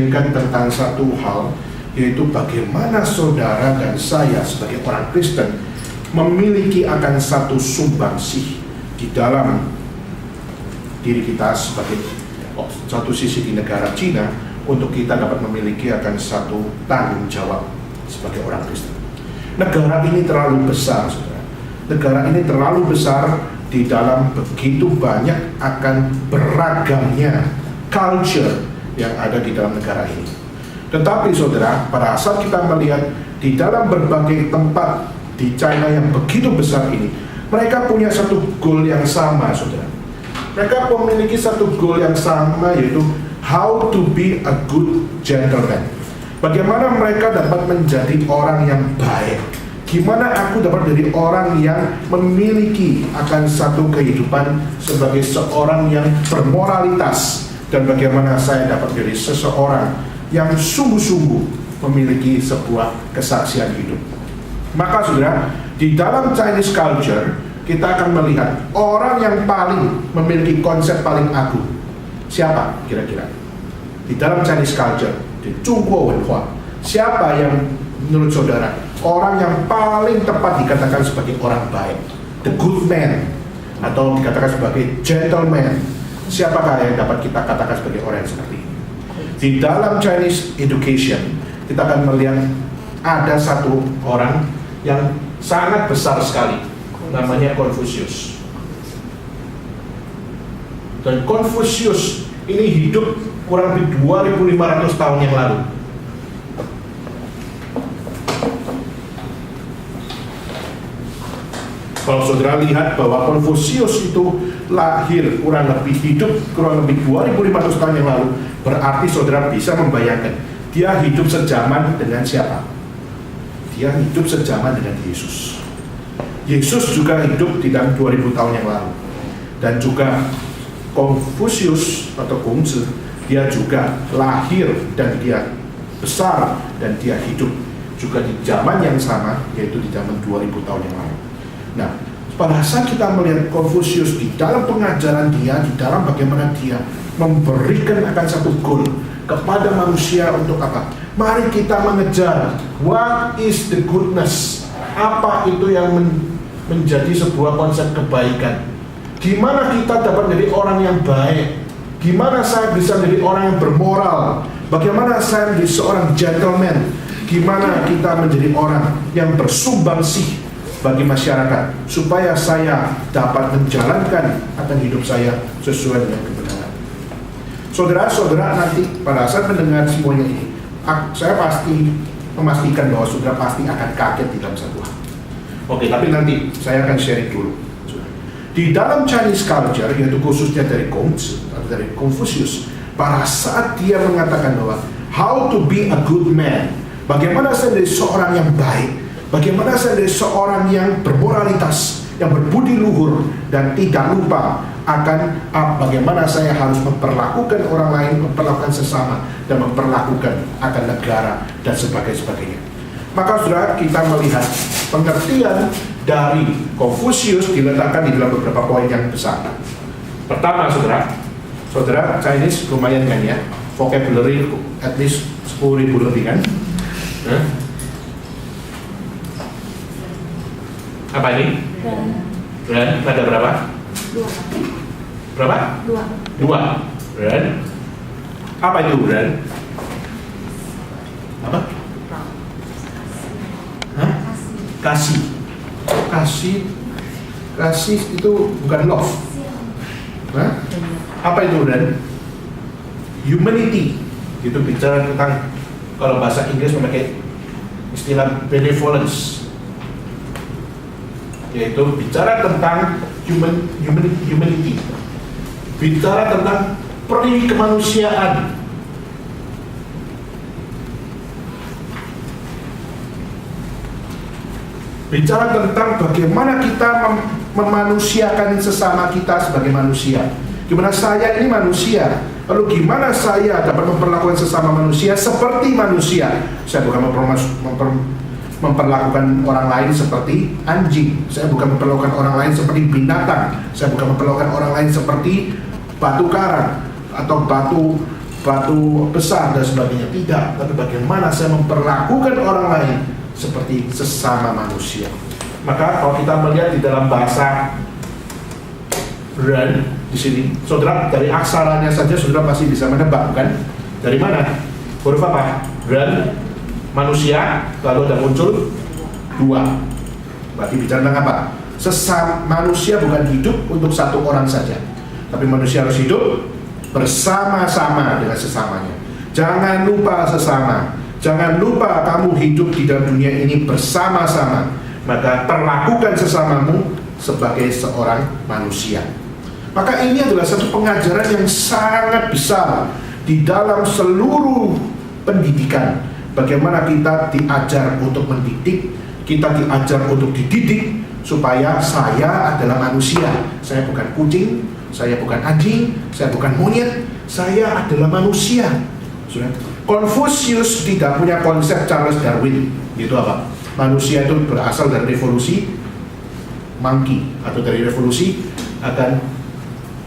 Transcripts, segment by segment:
tentang satu hal, yaitu bagaimana saudara dan saya sebagai orang Kristen memiliki akan satu sumbangsih di dalam diri kita sebagai satu sisi di negara Cina, untuk kita dapat memiliki akan satu tanggung jawab sebagai orang Kristen. Negara ini terlalu besar, saudara. Negara ini terlalu besar di dalam begitu banyak akan beragamnya culture yang ada di dalam negara ini. Tetapi saudara, pada saat kita melihat di dalam berbagai tempat di China yang begitu besar ini, mereka punya satu goal yang sama, saudara. Mereka memiliki satu goal yang sama, yaitu how to be a good gentleman. Bagaimana mereka dapat menjadi orang yang baik. Gimana aku dapat menjadi orang yang memiliki akan satu kehidupan sebagai seorang yang bermoralitas. Dan bagaimana saya dapat menjadi seseorang yang sungguh-sungguh memiliki sebuah kesaksian hidup. Maka saudara, di dalam Chinese culture, kita akan melihat orang yang paling memiliki konsep paling agung. Siapa kira-kira? Di dalam Chinese culture, di Zhongguo Wenhua, siapa yang menurut saudara orang yang paling tepat dikatakan sebagai orang baik? The good man, atau dikatakan sebagai gentleman. Siapakah yang dapat kita katakan sebagai orang yang seperti ini? Di dalam Chinese education, kita akan melihat ada satu orang yang sangat besar sekali, namanya Confucius. Dan Confucius ini hidup kurang lebih 2500 tahun yang lalu. Kalau saudara lihat bahwa Confucius itu lahir kurang lebih 2500 tahun yang lalu, berarti saudara bisa membayangkan dia hidup sejaman dengan siapa? Dia hidup sejaman dengan Yesus. Yesus juga hidup di dalam 2000 tahun yang lalu. Dan juga Confucius atau Kongzi, dia juga lahir dan dia besar dan dia hidup juga di zaman yang sama, yaitu di zaman 2000 tahun yang lalu. Nah, pada saat kita melihat Confucius di dalam pengajaran dia, di dalam bagaimana dia memberikan akan satu goal kepada manusia untuk apa? Mari kita mengejar what is the goodness. Apa itu yang menjadi sebuah konsep kebaikan? Gimana kita dapat menjadi orang yang baik? Gimana saya bisa menjadi orang yang bermoral? Bagaimana saya menjadi seorang gentleman? Gimana kita menjadi orang yang bersumbangsi bagi masyarakat, supaya saya dapat menjalankan akan hidup saya sesuai dengan kebenaran. Saudara-saudara, nanti pada saat mendengar semuanya ini, saya pasti memastikan bahwa saudara pasti akan kaget di dalam satu hal. Oke, tapi nanti saya akan sharing dulu. Di dalam Chinese culture, yaitu khususnya dari Kongzi atau dari Confucius, pada saat dia mengatakan bahwa how to be a good man, bagaimana saya menjadi seorang yang baik, bagaimana saya menjadi seorang yang bermoralitas, yang berbudi luhur, dan tidak lupa akan bagaimana saya harus memperlakukan orang lain, memperlakukan sesama, dan memperlakukan akan negara, dan sebagainya. Maka saudara, kita melihat pengertian dari Confucius diletakkan di dalam beberapa poin yang besar. Pertama, saudara Chinese lumayan kan ya, vocabulary at least 10.000 lebih kan? Apa ini? Ren, ada berapa? 2. Berapa? 2. Ren. Apa itu Ren? Apa? Hah? Kasih itu bukan love. Hah? Apa itu Ren? Humanity. Itu bicara tentang, kalau bahasa Inggris memakai istilah benevolence, yaitu bicara tentang humanity, bicara tentang peri kemanusiaan. Bicara tentang bagaimana kita memanusiakan sesama kita sebagai manusia. Gimana saya ini manusia, lalu gimana saya dapat memperlakukan sesama manusia seperti manusia. Saya bukan memperlakukan orang lain seperti anjing. Saya bukan memperlakukan orang lain seperti binatang. Saya bukan memperlakukan orang lain seperti batu karang atau batu sesuatu besar dan sebagainya. Tidak, tapi bagaimana saya memperlakukan orang lain seperti sesama manusia. Maka kalau kita melihat di dalam bahasa Ren di sini, saudara, dari aksaranya saja saudara pasti bisa menebak, bukan? Dari mana? Huruf apa? Ren, manusia, lalu ada muncul dua. Berarti bicara tentang apa? Sesama manusia bukan hidup untuk satu orang saja, tapi manusia harus hidup bersama-sama dengan sesamanya. Jangan lupa sesama. Jangan lupa kamu hidup di dalam dunia ini bersama-sama. Maka perlakukan sesamamu sebagai seorang manusia. Maka ini adalah satu pengajaran yang sangat besar di dalam seluruh pendidikan. Bagaimana kita diajar untuk mendidik, kita diajar untuk dididik, supaya saya adalah manusia. Saya bukan kucing, saya bukan anjing, saya bukan monyet, saya adalah manusia. Konfusius tidak punya konsep Charles Darwin. Itu apa? Manusia itu berasal dari revolusi monkey atau dari revolusi akan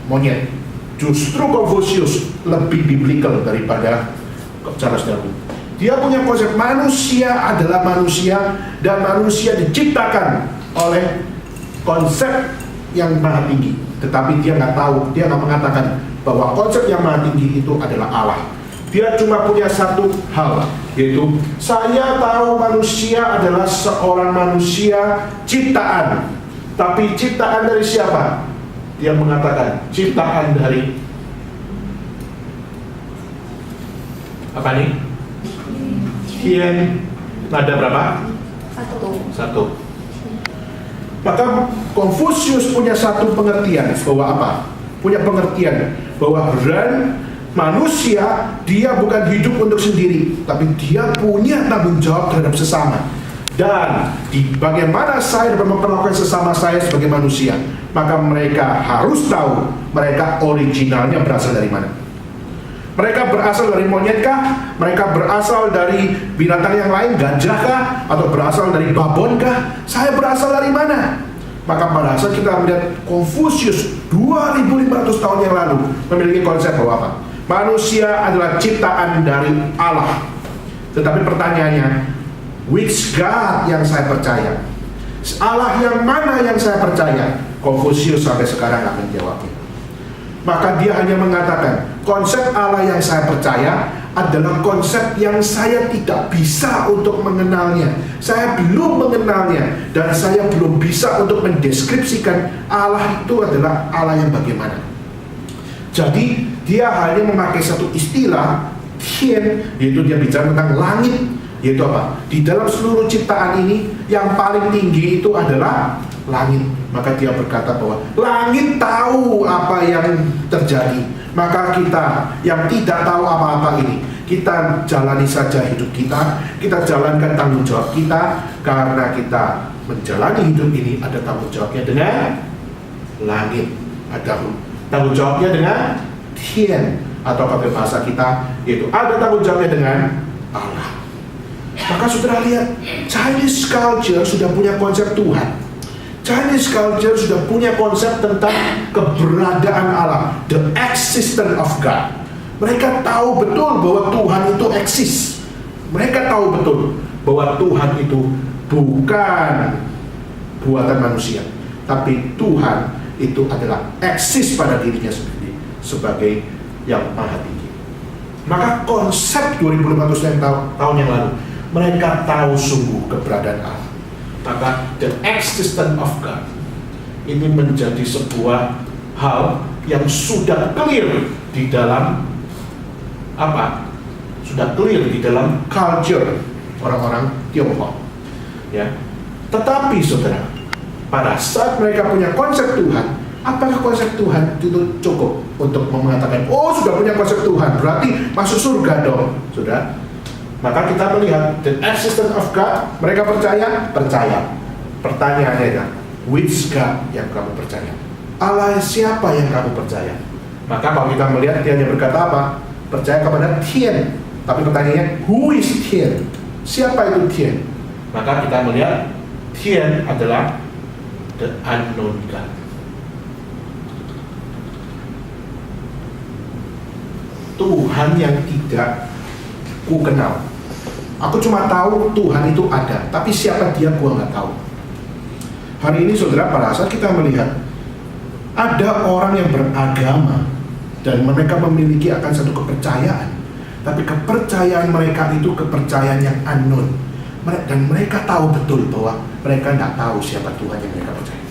monyet. Justru Konfusius lebih biblical daripada Charles Darwin. Dia punya konsep manusia adalah manusia, dan manusia diciptakan oleh konsep yang maha tinggi. Tetapi dia nggak tahu, dia nggak mengatakan bahwa konsep yang maha tinggi itu adalah Allah. Dia cuma punya satu hal, yaitu saya tahu manusia adalah seorang manusia ciptaan. Tapi ciptaan dari siapa? Dia mengatakan ciptaan dari apa nih? Tian. Nada berapa? Satu. Maka Konfusius punya satu pengertian bahwa apa? Punya pengertian bahwa Ren, manusia, dia bukan hidup untuk sendiri, tapi dia punya tanggung jawab terhadap sesama. Dan bagaimana saya dapat memperlakukan sesama saya sebagai manusia, maka mereka harus tahu mereka originalnya berasal dari mana. Mereka berasal dari monyet kah? Mereka berasal dari binatang yang lain, gajah kah? Atau berasal dari babon kah? Saya berasal dari mana? Maka pada saat kita melihat Konfusius 2500 tahun yang lalu memiliki konsep bahwa apa? Manusia adalah ciptaan dari Allah. Tetapi pertanyaannya, which God yang saya percaya? Allah yang mana yang saya percaya? Konfusius sampai sekarang akan menjawabnya. Maka dia hanya mengatakan konsep Allah yang saya percaya adalah konsep yang saya tidak bisa untuk mengenalnya. Saya belum mengenalnya, dan saya belum bisa untuk mendeskripsikan Allah itu adalah Allah yang bagaimana. Jadi dia hanya memakai satu istilah Tian, yaitu dia bicara tentang langit. Yaitu apa? Di dalam seluruh ciptaan ini yang paling tinggi itu adalah langit. Maka dia berkata bahwa langit tahu apa yang terjadi. Maka kita yang tidak tahu apa-apa ini, kita jalani saja hidup kita, kita jalankan tanggung jawab kita. Karena kita menjalani hidup ini, ada tanggung jawabnya dengan langit, ada tanggung jawabnya dengan Tian, atau pakai bahasa kita, yaitu ada tanggung jawabnya dengan Allah. Maka saudara lihat, Chinese culture sudah punya konsep Tuhan. Chinese culture sudah punya konsep tentang keberadaan Allah, the existence of God. Mereka tahu betul bahwa Tuhan itu eksis. Mereka tahu betul bahwa Tuhan itu bukan buatan manusia, tapi Tuhan itu adalah eksis pada dirinya sendiri sebagai yang maha tinggi. Maka konsep 2500 tahun yang lalu, mereka tahu sungguh keberadaan Allah. Maka the existence of God ini menjadi sebuah hal yang sudah clear di dalam apa? Sudah clear di dalam culture orang-orang Tionghoa. Ya. Tetapi saudara, pada saat mereka punya konsep Tuhan, apakah konsep Tuhan itu cukup untuk mengatakan, oh sudah punya konsep Tuhan, berarti masuk surga dong, saudara? Maka kita melihat the existence of God, mereka percaya? Percaya. Pertanyaannya adalah, which God yang kamu percaya? Allah siapa yang kamu percaya? Maka kalau kita melihat, dia hanya berkata apa? Percaya kepada Tian. Tapi pertanyaannya, who is Tian? Siapa itu Tian? Maka kita melihat, Tian adalah the unknown God. Tuhan yang tidak ku kenal. Aku cuma tahu Tuhan itu ada, tapi siapa dia gua nggak tahu. Hari ini saudara, pada saat kita melihat ada orang yang beragama dan mereka memiliki akan satu kepercayaan, tapi kepercayaan mereka itu kepercayaan yang unknown, dan mereka tahu betul bahwa mereka tidak tahu siapa Tuhan yang mereka percaya.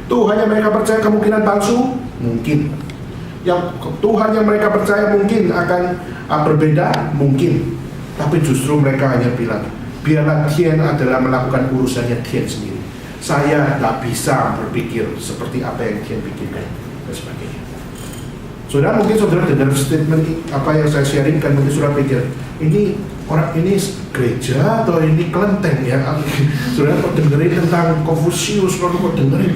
Tuhan yang mereka percaya kemungkinan palsu, mungkin. Yang Tuhan yang mereka percaya mungkin akan berbeda, mungkin. Tapi justru mereka hanya bilang, biarlah Tian adalah melakukan urusannya Tian sendiri. Saya tak bisa berpikir seperti apa yang Tian pikirkan dan sebagainya. Saudara, mungkin saudara dengar statement apa yang saya sharingkan, mungkin saudara pikir ini orang ini gereja atau ini kelenteng ya. Saudara kok dengerin tentang Konfusius, lalu kok dengerin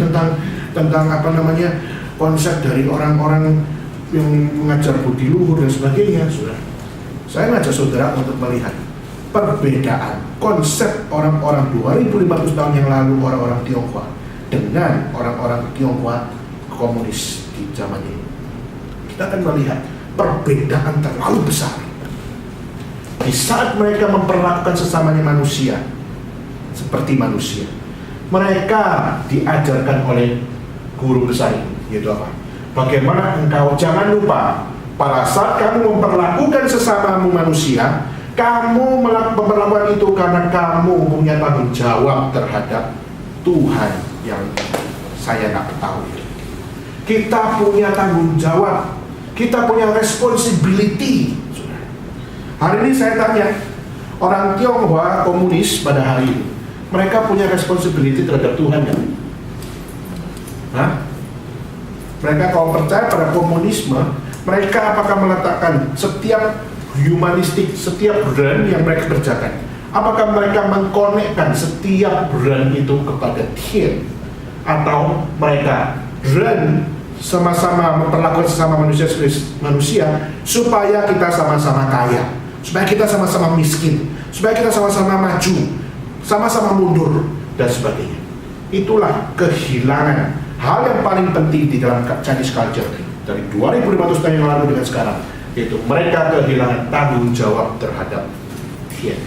tentang apa namanya konsep dari orang-orang yang mengajar budi luhur dan sebagainya. Saudara, saya ngajak saudara untuk melihat perbedaan konsep orang-orang 2500 tahun yang lalu, orang-orang Tionghoa, dengan orang-orang Tionghoa komunis di zaman ini. Kita akan melihat perbedaan terlalu besar. Di saat mereka memperlakukan sesamanya manusia seperti manusia, mereka diajarkan oleh guru besar ini, yaitu apa? Bagaimana engkau, jangan lupa, pada saat kamu memperlakukan sesamamu manusia, kamu memperlakukan itu karena kamu punya tanggung jawab terhadap Tuhan yang saya nggak tahu. Kita punya tanggung jawab, kita punya responsibility. Hari ini saya tanya, orang Tionghoa komunis pada hari ini, mereka punya responsibility terhadap Tuhan kan? Hah? Mereka kalau percaya pada komunisme, mereka apakah meletakkan setiap humanistik, setiap brand yang mereka kerjakan, apakah mereka mengkonekkan setiap brand itu kepada Tian? Atau mereka brand sama-sama memperlakukan sesama manusia supaya kita sama-sama kaya, supaya kita sama-sama miskin, supaya kita sama-sama maju, sama-sama mundur, dan sebagainya. Itulah kehilangan hal yang paling penting di dalam Chinese culture dari 2500 tahun yang lalu dengan sekarang, yaitu mereka kehilangan tanggung jawab terhadap Tian.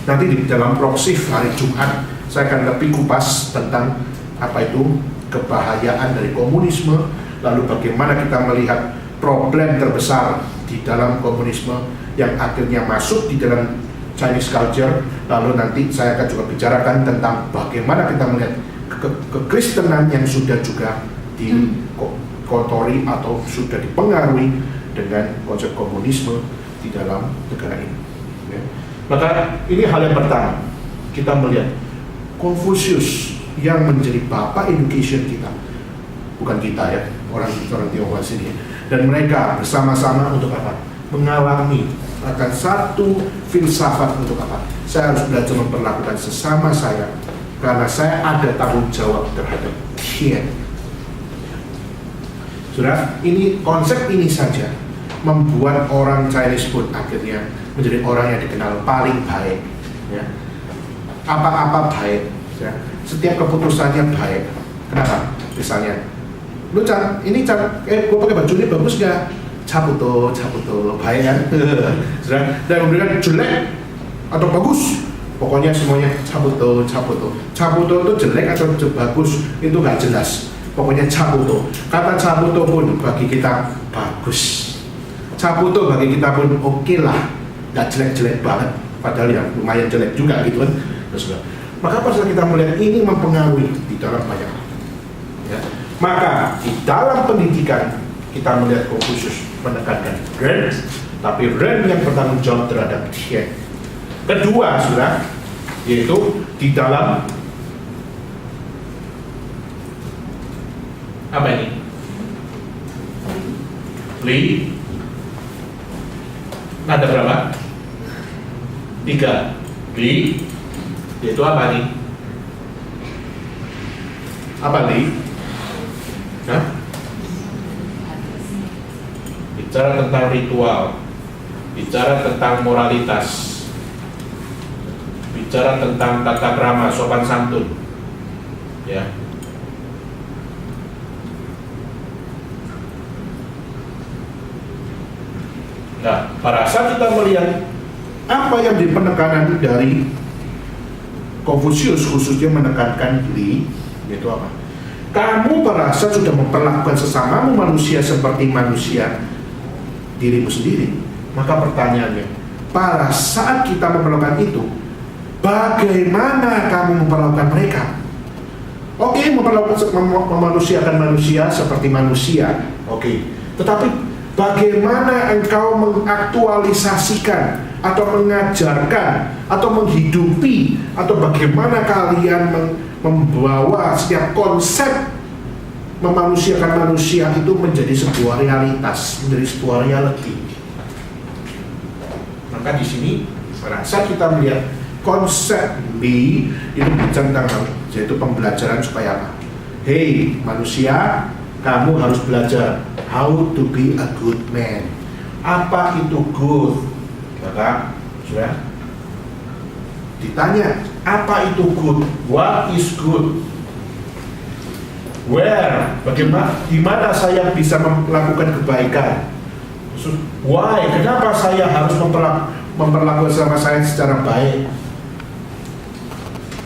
Nanti di dalam proksif hari Jumat saya akan lebih kupas tentang apa itu kebahayaan dari komunisme, lalu bagaimana kita melihat problem terbesar di dalam komunisme yang akhirnya masuk di dalam Chinese culture. Lalu nanti saya akan juga bicarakan tentang bagaimana kita melihat kekristenan yang sudah juga dikotori atau sudah dipengaruhi dengan konsep komunisme di dalam negara ini ya. Maka ini hal yang pertama, kita melihat Konfusius yang menjadi bapak education kita, bukan kita ya, orang Tionghoa sini, dan mereka bersama-sama untuk apa? Mengalami akan satu filsafat untuk apa? Saya harus belajar memperlakukan sesama saya karena saya ada tanggung jawab terhadap Tian. Saudara, ini konsep ini saja membuat orang Chinese pun akhirnya menjadi orang yang dikenal paling baik ya. Apa-apa baik ya. Setiap keputusannya baik. Kenapa? Misalnya, lu ini gue pakai baju ini bagus gak? Cabuto, baik kan? Dan memberikan jelek atau bagus, pokoknya semuanya cabuto. Cabuto itu jelek atau bagus itu gak jelas. Pokoknya cabuto. Kata cabuto pun bagi kita bagus. Cabuto bagi kita pun oke lah, gak jelek-jelek banget. Padahal ya lumayan jelek juga gitu kan. Maka pas kita melihat ini mempengaruhi di dalam banyak hal ya. Maka di dalam pendidikan kita melihat Konfusius menekankan Ren, tapi Ren yang bertanggung jawab terhadap Tian. Kedua, saudara, yaitu di dalam apa ini? Li. Ada berapa? 3. Li. Yaitu apa nih? Apa li? Hah? Bicara tentang ritual, bicara tentang moralitas, bicara tentang tata krama, sopan santun, ya. Nah, pada saat kita melihat apa yang di penekanan dari Konfusius, khususnya menekankan Li, yaitu apa? Kamu merasa sudah memperlakukan sesamamu manusia seperti manusia dirimu sendiri. Maka pertanyaannya, pada saat kita memperlakukan itu, bagaimana kamu memperlakukan mereka? Oke, memanusiakan manusia seperti manusia. Oke. Tetapi bagaimana engkau mengaktualisasikan atau mengajarkan atau menghidupi, atau bagaimana kalian membawa setiap konsep memanusiakan manusia itu menjadi sebuah realitas, menjadi sebuah reality. Maka di sini merasa kita melihat konsep B itu bicara tentang yaitu pembelajaran supaya apa? Hey manusia, kamu harus belajar how to be a good man. Apa itu good? Maka sudah ditanya, apa itu good? What is good? Where? Bagaimana? Di mana saya bisa melakukan kebaikan? Why? Kenapa saya harus memperlakukan sama saya secara baik?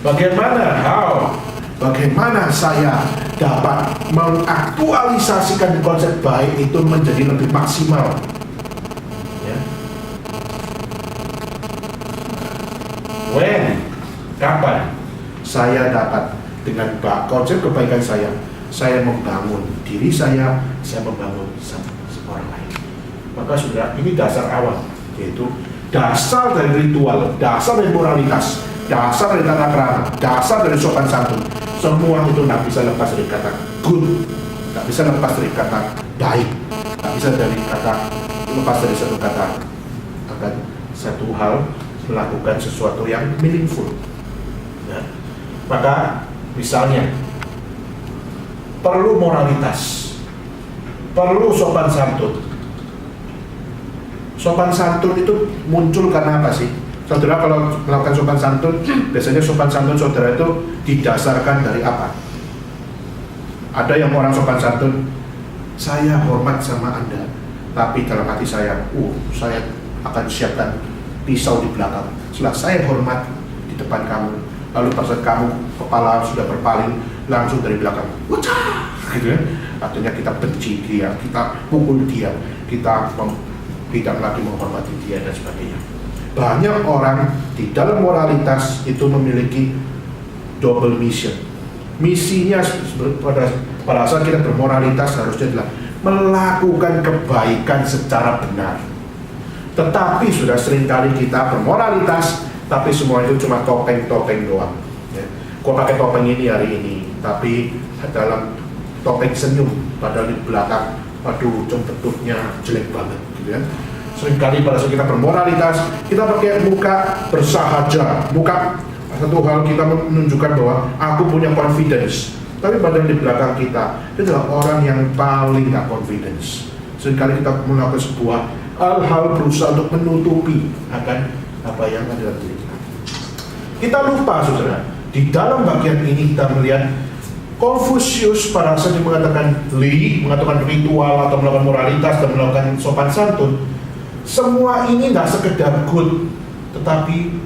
Bagaimana? How? Bagaimana saya dapat mengaktualisasikan konsep baik itu menjadi lebih maksimal? Ya. When? Kapan? Saya dapat dengan konsep kebaikan saya membangun diri saya membangun orang lain. Maka sudah, ini dasar awal, yaitu dasar dari ritual, dasar dari moralitas, dasar dari tata krama, dasar dari sopan santun. Semua itu tidak bisa lepas dari kata good, tidak bisa lepas dari kata baik, tidak bisa lepas dari satu kata akan satu hal melakukan sesuatu yang meaningful. Ya. Maka misalnya perlu moralitas, perlu sopan santun. Sopan santun itu muncul karena apa sih? Saudara kalau melakukan sopan santun, biasanya sopan santun saudara itu didasarkan dari apa? Ada yang orang sopan santun, saya hormat sama Anda, tapi dalam hati saya akan siapkan pisau di belakang. Setelah saya hormat di depan kamu, lalu pas kamu kepala sudah berpaling, langsung dari belakang, wacah, gitu ya. Artinya kita benci dia, kita pukul dia, kita tidak lagi menghormati dia dan sebagainya. Banyak orang di dalam moralitas itu memiliki double mission. Misinya pada saat kita bermoralitas harusnya adalah melakukan kebaikan secara benar. Tetapi sudah seringkali kita bermoralitas, tapi semua itu cuma topeng-topeng doang. Ya. Gua pakai topeng ini hari ini, tapi dalam topeng senyum, padahal di belakang, aduh, bentuknya jelek banget, gitu ya. Seringkali pada saat kita bermoralitas, kita pakai muka bersahaja, muka satu hal kita menunjukkan bahwa aku punya confidence, tapi padahal di belakang kita itu adalah orang yang paling gak confidence. Seringkali kita melakukan sebuah hal-hal berusaha untuk menutupi akan apa yang ada dalam diri kita. Kita lupa, saudara, di dalam bagian ini kita melihat Konfusius pada saat mengatakan mengatakan ritual atau melakukan moralitas dan melakukan sopan santun. Semua ini tidak sekedar good, tetapi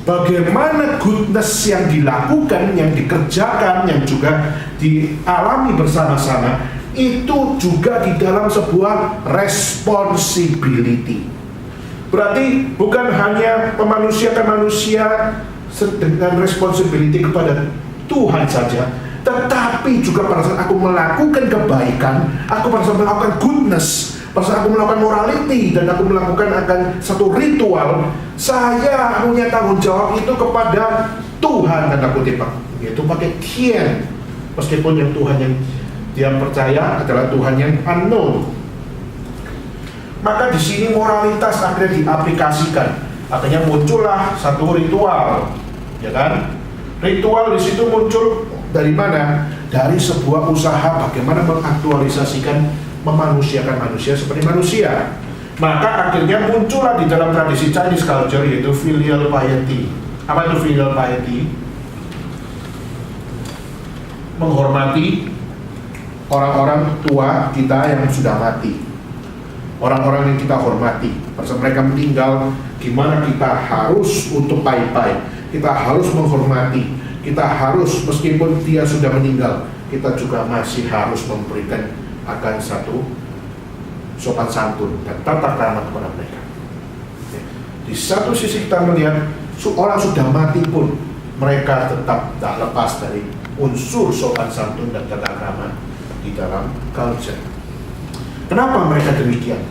bagaimana goodness yang dilakukan, yang dikerjakan, yang juga dialami bersama-sama, itu juga di dalam sebuah responsibility. Berarti bukan hanya memanusiakan manusia dengan responsibility kepada Tuhan saja, tetapi juga pada saat aku melakukan kebaikan, aku pada saat melakukan goodness, pada saat aku melakukan morality, dan aku melakukan akan satu ritual, saya punya tanggung jawab itu kepada Tuhan, tanda kutip, yaitu pakai Tien, meskipun yang Tuhan yang dia percaya adalah Tuhan yang unknown. Maka di sini moralitas akhirnya diaplikasikan, akhirnya muncullah satu ritual, ya kan? Ritual di situ muncul dari mana? Dari sebuah usaha bagaimana mengaktualisasikan, memanusiakan manusia seperti manusia. Maka akhirnya muncullah di dalam tradisi Chinese culture yaitu filial piety. Apa itu filial piety? Menghormati orang-orang tua kita yang sudah mati, orang-orang yang kita hormati. Pada saat mereka meninggal, gimana kita harus untuk pai-pai, kita harus menghormati, kita harus meskipun dia sudah meninggal, kita juga masih harus memberikan akan satu sopan santun dan tata krama kepada mereka. Di satu sisi kita melihat orang sudah mati pun mereka tetap tak lepas dari unsur sopan santun dan tata krama di dalam culture. Kenapa mereka demikian?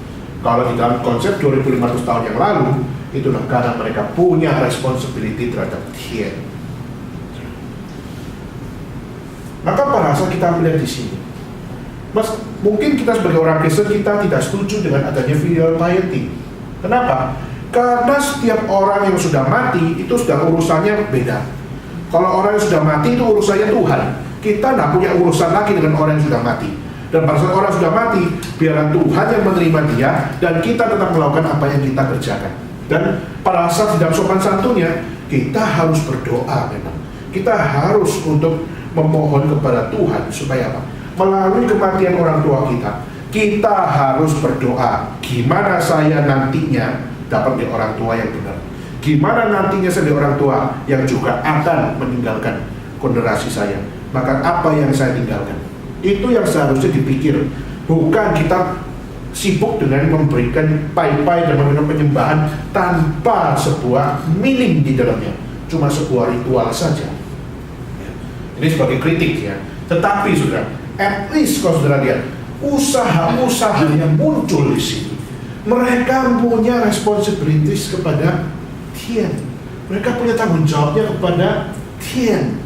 Kalau di dalam konsep 2500 tahun yang lalu, itulah karena mereka punya responsibility terhadap Tuhan. Maka pada saat kita melihat di sini, mungkin kita sebagai orang Kristen kita tidak setuju dengan adanya filial piety. Kenapa? Karena setiap orang yang sudah mati itu sudah urusannya beda. Kalau orang yang sudah mati itu urusannya Tuhan. Kita tidak punya urusan lagi dengan orang yang sudah mati. Dan pada saat orang sudah mati, biarlah Tuhan yang menerima dia dan kita tetap melakukan apa yang kita kerjakan. Dan pada saat di dalam sopan santunnya, kita harus berdoa memang. Kita harus untuk memohon kepada Tuhan supaya apa? Melalui kematian orang tua kita harus berdoa. Gimana saya nantinya dapat menjadi orang tua yang benar? Gimana nantinya saya menjadi orang tua yang juga akan meninggalkan generasi saya? Maka apa yang saya tinggalkan? Itu yang seharusnya dipikir. Bukan kita sibuk dengan memberikan pai-pai dan memberikan penyembahan tanpa sebuah meaning di dalamnya. Cuma sebuah ritual saja. Ini sebagai kritik ya. Tetapi saudara, at least kalau saudara lihat usaha-usaha yang muncul di sini, mereka punya responsibilities kepada Tuhan. Mereka punya tanggung jawabnya kepada Tuhan.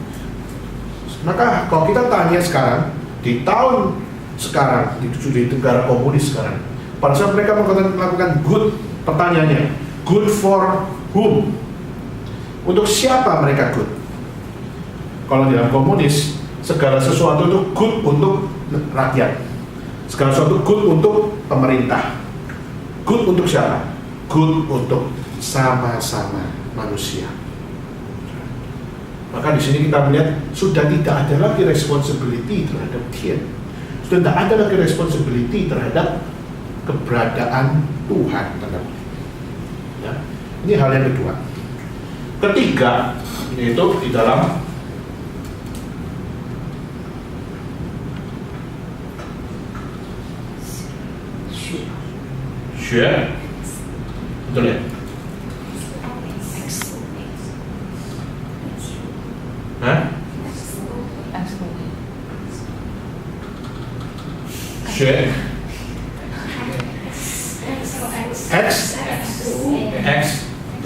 Maka kalau kita tanya sekarang, di tahun sekarang, di negara komunis sekarang, pada saat mereka melakukan good, pertanyaannya, good for whom? Untuk siapa mereka good? Kalau di dalam komunis, segala sesuatu itu good untuk rakyat, segala sesuatu good untuk pemerintah. Good untuk siapa? Good untuk sama-sama manusia. Maka di sini kita melihat sudah tidak ada lagi responsibility terhadap Tuhan. Sudah tidak ada lagi responsibility terhadap keberadaan Tuhan. Ya. Ini hal yang kedua. Ketiga, yaitu di dalam Xue, betul ya? Hah? Xue X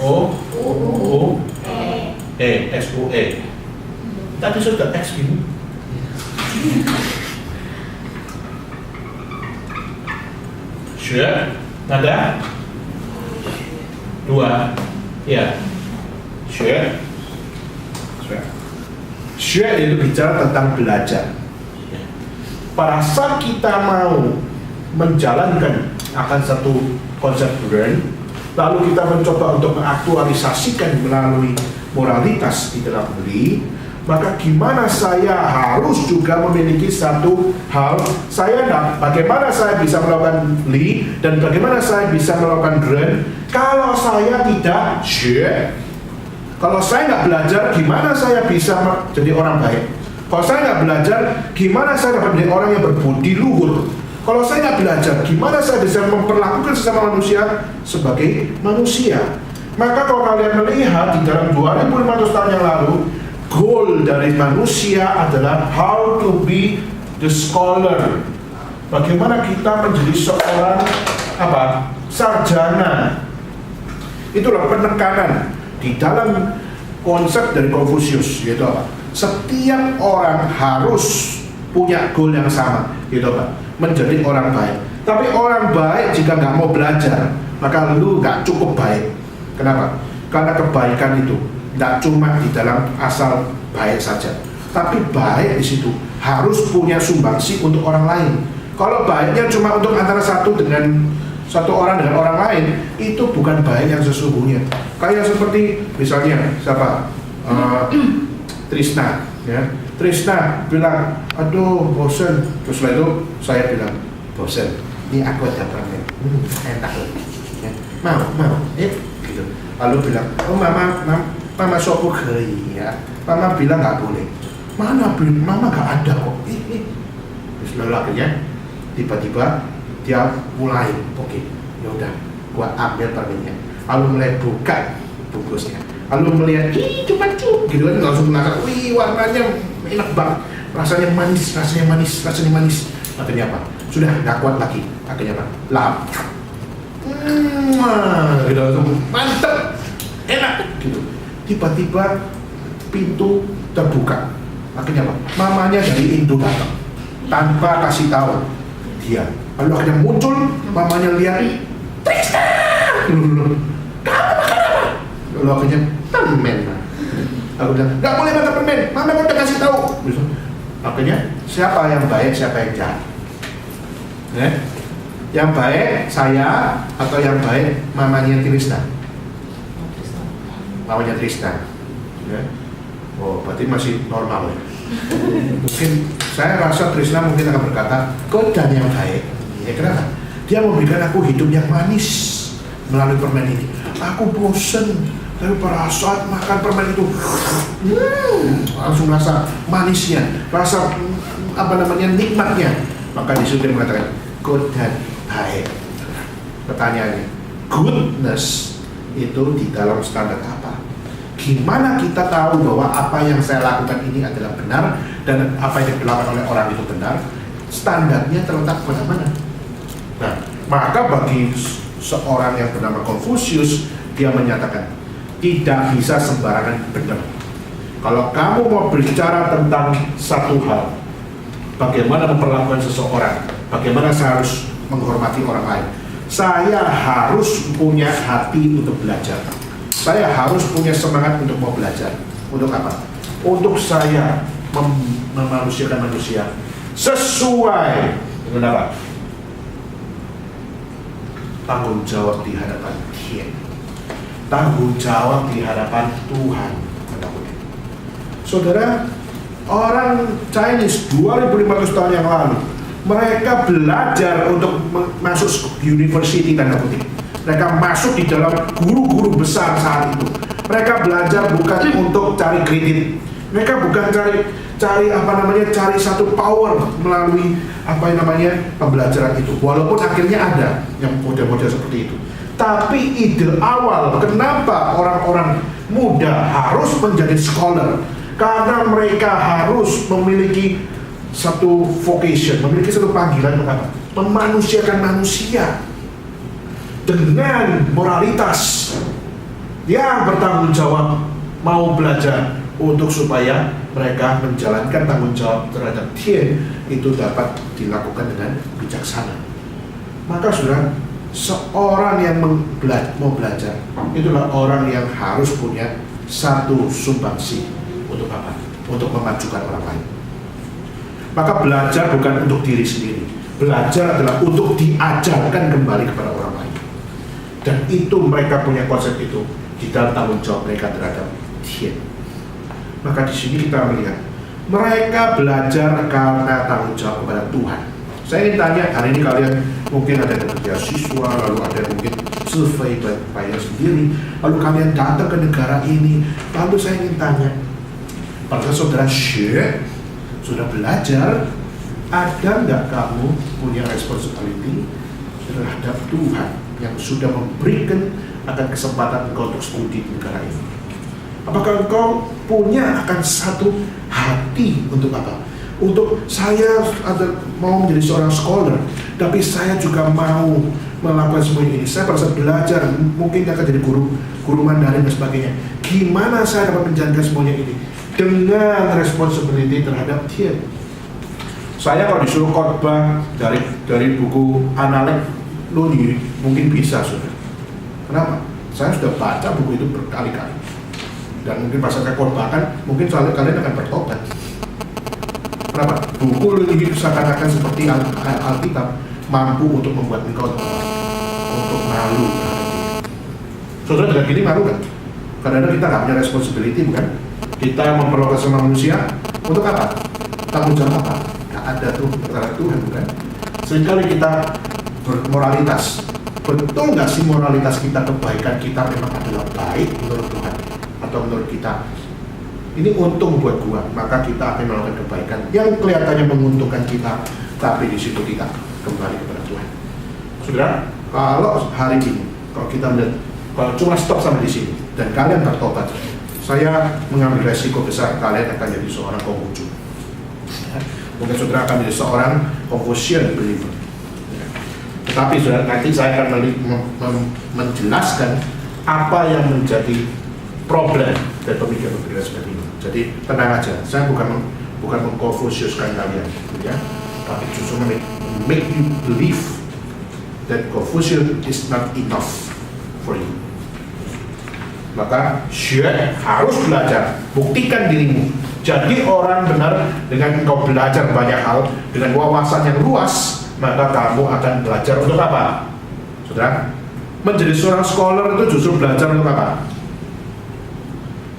O E X O E. Tadi sudah X gini. Xue ada dua, ya. Xue itu bicara tentang belajar. Pada saat kita mau menjalankan akan satu konsep learn, lalu kita mencoba untuk mengaktualisasikan melalui moralitas di dalam diri, maka gimana saya harus juga memiliki satu hal, bagaimana saya bisa melakukan li dan bagaimana saya bisa melakukan learn kalau saya tidak share. Kalau saya nggak belajar, gimana saya bisa jadi orang baik? Kalau saya nggak belajar, gimana saya dapat menjadi orang yang berbudi luhur? Kalau saya nggak belajar, gimana saya bisa memperlakukan sesama manusia sebagai manusia? Maka kalau kalian melihat di dalam 2500 tahun yang lalu, goal dari manusia adalah how to be the scholar. Bagaimana kita menjadi seorang sarjana. Itulah penekanan di dalam konsep dari Confucius, yaitu apa? Setiap orang harus punya goal yang sama, gitu Pak, menjadi orang baik. Tapi orang baik jika nggak mau belajar, maka lu nggak cukup baik. Kenapa? Karena kebaikan itu nggak cuma di dalam asal baik saja, tapi baik di situ harus punya sumbangsi untuk orang lain. Kalau baiknya cuma untuk antara satu orang dengan orang lain, itu bukan baik yang sesungguhnya. Kayak seperti misalnya siapa? Trisna. Ya, Trisna bilang, aduh bosen. Terus setelah itu saya bilang, bosen. Ini aku ada permen. Enak loh. Ya, mau, gitu. Lalu bilang, oh mama sopo kei ya. Mama bilang nggak boleh. Mana bilang, mama nggak ada kok. Terus lalu akhirnya tiba-tiba dia mulai, oke, ya udah, gua ambil permennya. Lalu mulai buka bungkusnya. Lalu melihat, cuma gitu kan, langsung menangkap, wih warnanya enak banget, rasanya manis. Akhirnya apa? Sudah nggak kuat lagi. Akhirnya apa? Lap. Gitu langsung mantep, enak gitu. Tiba-tiba pintu terbuka. Akhirnya apa? Mamanya dari Indo datang tanpa kasih tahu dia. Lalu akhirnya muncul, mamanya lihat, Tristan, kamu makan apa? Lalu akhirnya permen. Aku bilang, nggak boleh makan permen, mama udah kasih tahu. Akhirnya siapa yang baik, siapa yang jahat? Yang baik saya atau yang baik mamanya Tristan? Mamanya Tristan. Oh, berarti masih normal ya. Mungkin saya rasa Tristan mungkin akan berkata, kau dan yang baik. Ya kenapa? Dia memberikan aku hidup yang manis melalui permen ini. Aku bosen, tapi pada saat makan permen itu langsung rasa manisnya, rasa nikmatnya. Maka disitu dia mengatakan good dan baik. Pertanyaannya, goodness itu di dalam standar apa? Gimana kita tahu bahwa apa yang saya lakukan ini adalah benar dan apa yang dilakukan oleh orang itu benar? Standarnya terletak pada mana? Nah, maka bagi seorang yang bernama Confucius, dia menyatakan tidak bisa sembarangan benar. Kalau kamu mau berbicara tentang satu hal, bagaimana memperlakukan seseorang, bagaimana saya harus menghormati orang lain, saya harus punya hati untuk belajar. Saya harus punya semangat untuk mau belajar. Untuk apa? Untuk saya memanusiakan manusia sesuai dengan apa? Tanggung jawab di hadapan Dia. Tanggung jawab di hadapan Tuhan. Saudara, orang Chinese 2500 tahun yang lalu, mereka belajar untuk masuk university tanda kutip. Mereka masuk di dalam guru-guru besar saat itu. Mereka belajar bukan untuk cari kredit. Mereka bukan cari satu power melalui pembelajaran itu. Walaupun akhirnya ada yang model-model seperti itu. Tapi ide awal kenapa orang-orang muda harus menjadi scholar, karena mereka harus memiliki satu vocation, memiliki satu panggilan untuk apa? Memanusiakan manusia dengan moralitas yang bertanggung jawab, mau belajar untuk supaya mereka menjalankan tanggung jawab terhadap Tian itu dapat dilakukan dengan bijaksana. Maka saudara, seorang yang mau belajar itulah orang yang harus punya satu sumbangsi untuk apa? Untuk memajukan orang lain. Maka belajar bukan untuk diri sendiri. Belajar adalah untuk diajarkan kembali kepada orang lain. Dan itu mereka punya konsep itu di dalam tanggung jawab mereka terhadap Tian. Maka di sini kita melihat mereka belajar karena tanggung jawab kepada Tuhan. Saya ingin tanya, hari ini kalian mungkin ada yang kerja siswa, lalu ada yang mungkin survei bayar sendiri, lalu kalian datang ke negara ini, lalu saya ingin tanya, apakah saudara Syekh sudah belajar, ada nggak kamu punya responsibility terhadap Tuhan yang sudah memberikan akan kesempatan engkau untuk studi di negara ini? Apakah engkau punya akan satu hati untuk apa? Untuk saya mau menjadi seorang scholar, tapi saya juga mau melakukan semua ini. Saya pada saat belajar, mungkin akan jadi guru Mandarin dan sebagainya. Gimana saya dapat menjalankan semuanya ini dengan responsibility terhadap dia? Saya kalau disuruh khotbah dari buku Analek Lunyi, mungkin bisa, saudara. Kenapa? Saya sudah baca buku itu berkali-kali. Dan mungkin pas saya khotbahkan, mungkin kalian akan bertobat. Kenapa? Buku Lunyi itu seakan-akan seperti Alkitab, mampu untuk membuat engkau untuk malu. Saudara dengan gini malu kan? Kadang-kadang kita nggak punya responsibility, bukan? Kita memperlakukan sama manusia Untuk apa? Tanggung jawab apa? Gak ada tuh antara Tuhan, bukan? Seringkali kita bermoralitas. Betul nggak sih moralitas kita, kebaikan kita memang adalah baik menurut Tuhan atau menurut kita? Ini untung buat gua, maka kita akan melakukan kebaikan yang kelihatannya menguntungkan kita, tapi di situ kita kembali kepada Tuhan. Saudara, kalau hari ini, kalau kita melihat, kalau cuma stop sampai di sini dan kalian bertobat, saya mengambil resiko besar kalian akan jadi seorang Konghucu. Mungkin saudara akan menjadi seorang Confucian believer. Tetapi saudara, nanti saya akan menjelaskan apa yang menjadi problem dari pemikiran-pemikiran seperti ini. Jadi tenang aja, saya bukan mengkonfusiuskan kalian, ya, tapi justru make you believe that Confucius is not enough for you. Maka harus belajar, buktikan dirimu. Jadi orang benar dengan engkau belajar banyak hal dengan wawasan yang luas, maka kamu akan belajar untuk apa? Saudara, menjadi seorang scholar itu justru belajar untuk apa?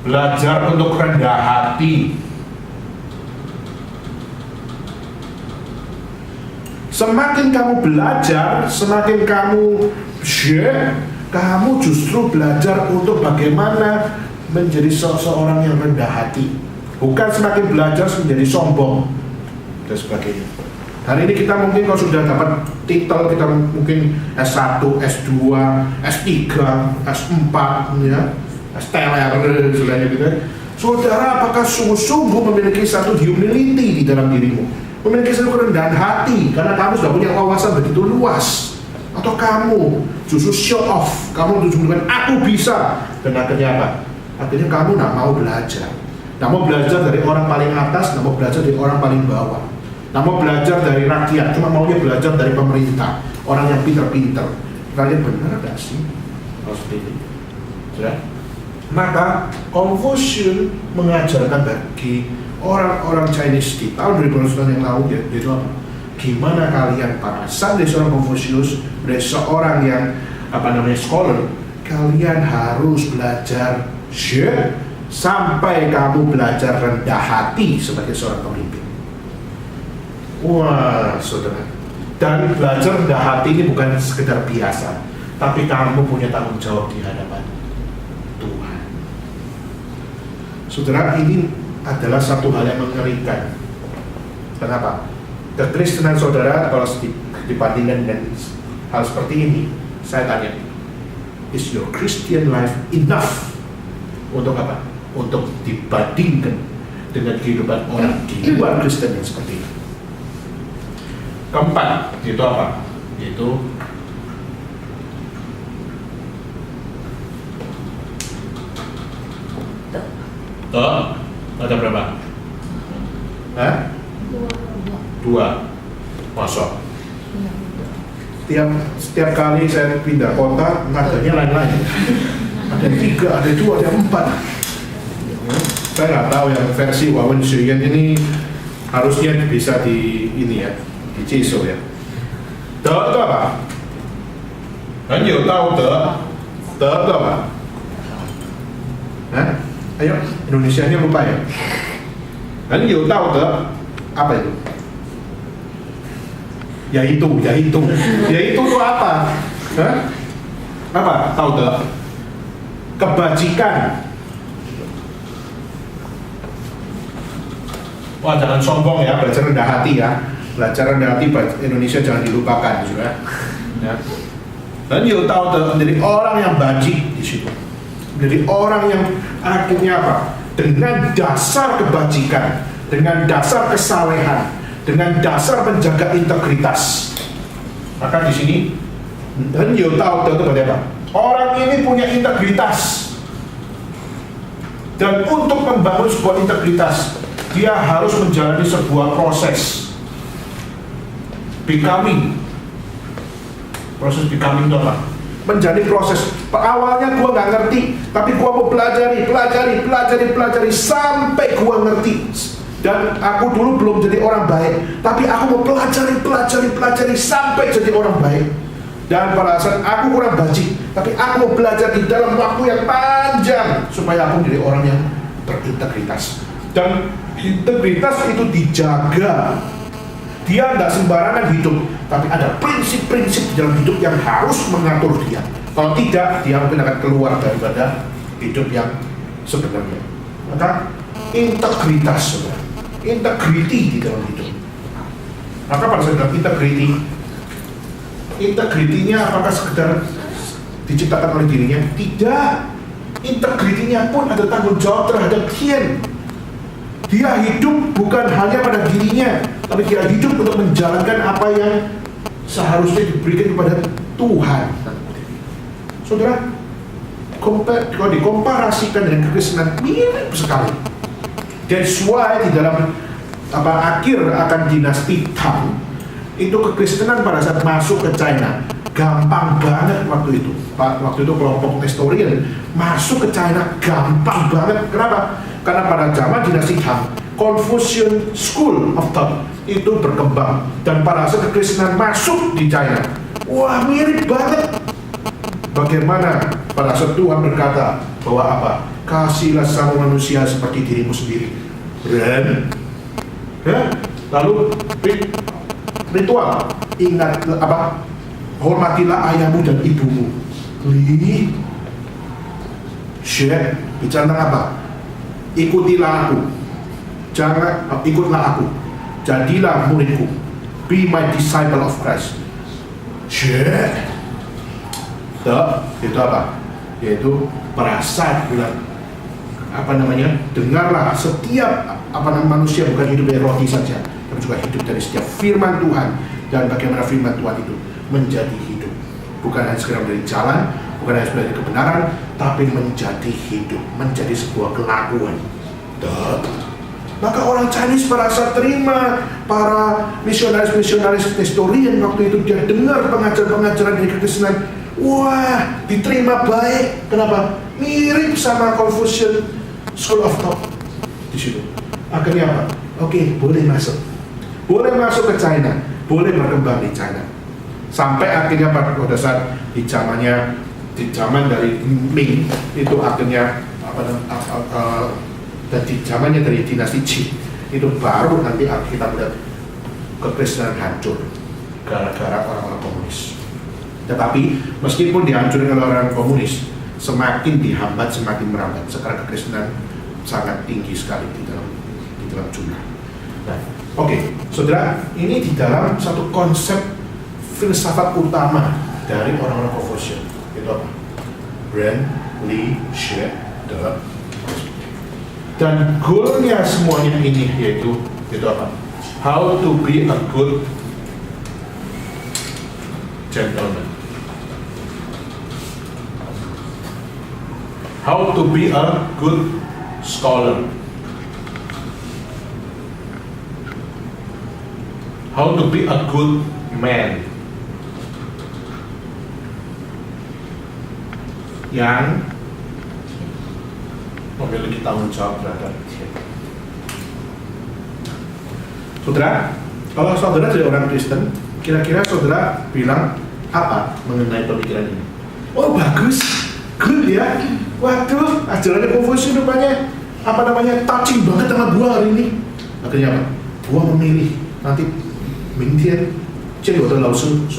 Belajar untuk rendah hati. Semakin kamu belajar, semakin kamu kamu justru belajar untuk bagaimana menjadi seseorang yang rendah hati. Bukan semakin belajar menjadi sombong dan sebagainya. Hari ini kita mungkin kalau sudah dapat titel, kita mungkin S1, S2, S3, S4, ya, STLR, istilahnya gitu. Saudara, apakah sungguh-sungguh memiliki satu humility di dalam dirimu? Memiliki satu kerendahan hati karena kamu sudah punya wawasan begitu luas? Atau kamu justru show off, kamu tunjukkan aku bisa, dan akhirnya apa? Akhirnya kamu tidak mau belajar. Tidak mau belajar dari orang paling atas, tidak mau belajar dari orang paling bawah. Tidak mau belajar dari rakyat, cuma maunya belajar dari pemerintah, orang yang pintar-pintar. Kalian benar gak sih kalau seperti ini? Ya? Maka Confucius mengajarkan bagi orang-orang Chinese di tahun 2000 tahun yang lalu, yaitu apa? Gimana kalian para dari seorang Confucius, dari seorang yang scholar, kalian harus belajar sampai kamu belajar rendah hati sebagai seorang pemimpin. Wah, saudara. Dan belajar rendah hati ini bukan sekedar biasa, tapi kamu punya tanggung jawab di hadapan Tuhan. Saudara, ini adalah satu hal yang mengerikan. Kenapa? Kekristenan saudara, kalau dibandingkan dengan hal seperti ini, saya tanya, is your Christian life enough untuk apa? Untuk dibandingkan dengan kehidupan orang di luar Kristen yang seperti ini. Keempat, itu apa? Itu ada berapa? Hah? Dua. Masuk. Setiap kali saya pindah kota, nadanya lain-lain. Ada 3, ada 2, ada 4. Saya nggak tahu yang versi Wawen Shuyen ini harusnya bisa di ini ya, di Ciso ya. De itu apa? Kan you tahu de itu apa? Hah? Ayo, Indonesianya lupa ya. Kan you tahu de apa itu? Yaitu itu apa? Hah? Apa? Tahu de? Kebajikan. Wah, jangan sombong ya, belajar rendah hati ya. Belajar rendah hati Indonesia jangan dilupakan juga. Ya. Dan you tahu menjadi orang yang bajik di situ. Menjadi orang yang akhirnya apa? Dengan dasar kebajikan, dengan dasar kesalehan, dengan dasar menjaga integritas. Maka di sini dan you tahu itu bagaimana? Orang ini punya integritas. Dan untuk membangun sebuah integritas, dia harus menjalani sebuah proses becoming. Proses becoming itu apa? Menjadi proses. Awalnya gua nggak ngerti, tapi gua mau pelajari sampai gua ngerti. Dan aku dulu belum jadi orang baik, tapi aku mau pelajari sampai jadi orang baik. Dan pada saat aku kurang bajik, tapi aku mau belajar di dalam waktu yang panjang supaya aku menjadi orang yang berintegritas. Dan Integritas itu dijaga. Dia tidak sembarangan hidup, tapi ada prinsip-prinsip di dalam hidup yang harus mengatur dia. Kalau tidak, dia mungkin akan keluar daripada hidup yang sebenarnya. Maka integritas, saudara, integriti di dalam hidup. Maka pada saat integritinya apakah sekedar diciptakan oleh dirinya? Tidak. Integritinya pun ada tanggung jawab terhadap dia hidup bukan hanya pada dirinya, tapi dia hidup untuk menjalankan apa yang seharusnya diberikan kepada Tuhan. Saudara, kalau dikomparasikan dengan kekristenan, mirip sekali. That's why di dalam akhir akan dinasti Tang, itu kekristenan pada saat masuk ke China gampang banget waktu itu. Waktu itu kelompok Nestorian masuk ke China gampang banget. Kenapa? Karena pada zaman dinasti Tang, Confucian School of Thought itu berkembang, dan pada saat kekristenan masuk di China, wah mirip banget. Bagaimana pada saat Tuhan berkata bahwa apa? Kasihlah sama manusia seperti dirimu sendiri. Lalu ritual, ingat apa? Hormatilah ayahmu dan ibumu. Bicara tentang apa? Ikutilah aku, ikutlah aku, jadilah muridku, be my disciple of Christ. Itu apa? Yaitu perasaan bilang dengarlah, setiap manusia bukan hidup dari roti saja, tapi juga hidup dari setiap firman Tuhan. Dan bagaimana firman Tuhan itu menjadi hidup, bukan hanya sekedar dari jalan, bukan hanya sekedar dari kebenaran, tapi menjadi hidup, menjadi sebuah kelakuan. Maka orang Chinese merasa terima para misionaris Nestorian waktu itu. Dia dengar pengajaran dari kekristenan, wah diterima baik. Kenapa? Mirip sama Confucian School of Thought di situ. Akhirnya apa? Oke, boleh masuk ke China, boleh berkembang di China. Sampai akhirnya pada saat di zaman dari Ming itu akhirnya dan di zamannya dari dinasti Qing itu baru nanti kita melihat kekristenan hancur gara-gara orang-orang komunis. Tetapi meskipun dihancurkan oleh orang komunis, semakin dihambat semakin merambat. Sekarang kekristenan sangat tinggi sekali di dalam jumlah. Nah, oke, saudara, ini di dalam satu konsep filsafat utama dari orang-orang Confucius. Itu apa? Ren, Li, Xue, De. Dan goalnya semuanya ini yaitu apa? How to be a good gentleman. How to be a good scholar. How to be a good man. Yang memiliki tanggung jawab terhadap dia. Saudara, kalau saudara jadi orang Kristen, kira-kira saudara bilang apa mengenai pemikiran ini? Oh bagus, good ya. Waduh, ajarannya Confucius rupanya touching banget sama gua hari ini. Akhirnya apa? Gua memilih nanti mingtian jadi waktu langsung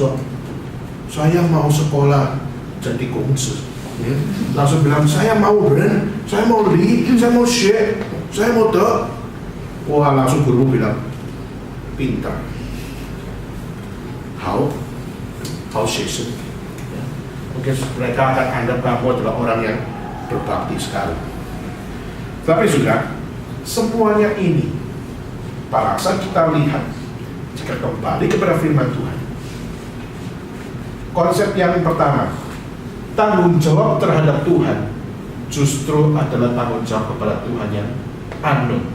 saya mau sekolah jadi kongsi. Ya, langsung bilang saya mau Ren, saya mau Li, saya mau Xue, saya mau De. Wah, langsung guru bilang pintar. How Xue. Ya. Mungkin mereka akan anggap kamu adalah orang yang berbakti sekali. Tapi sudah, semuanya ini pada saat kita lihat, jika kembali kepada firman Tuhan, konsep yang pertama, tanggung jawab terhadap Tuhan justru adalah tanggung jawab kepada Tuhan yang unknown.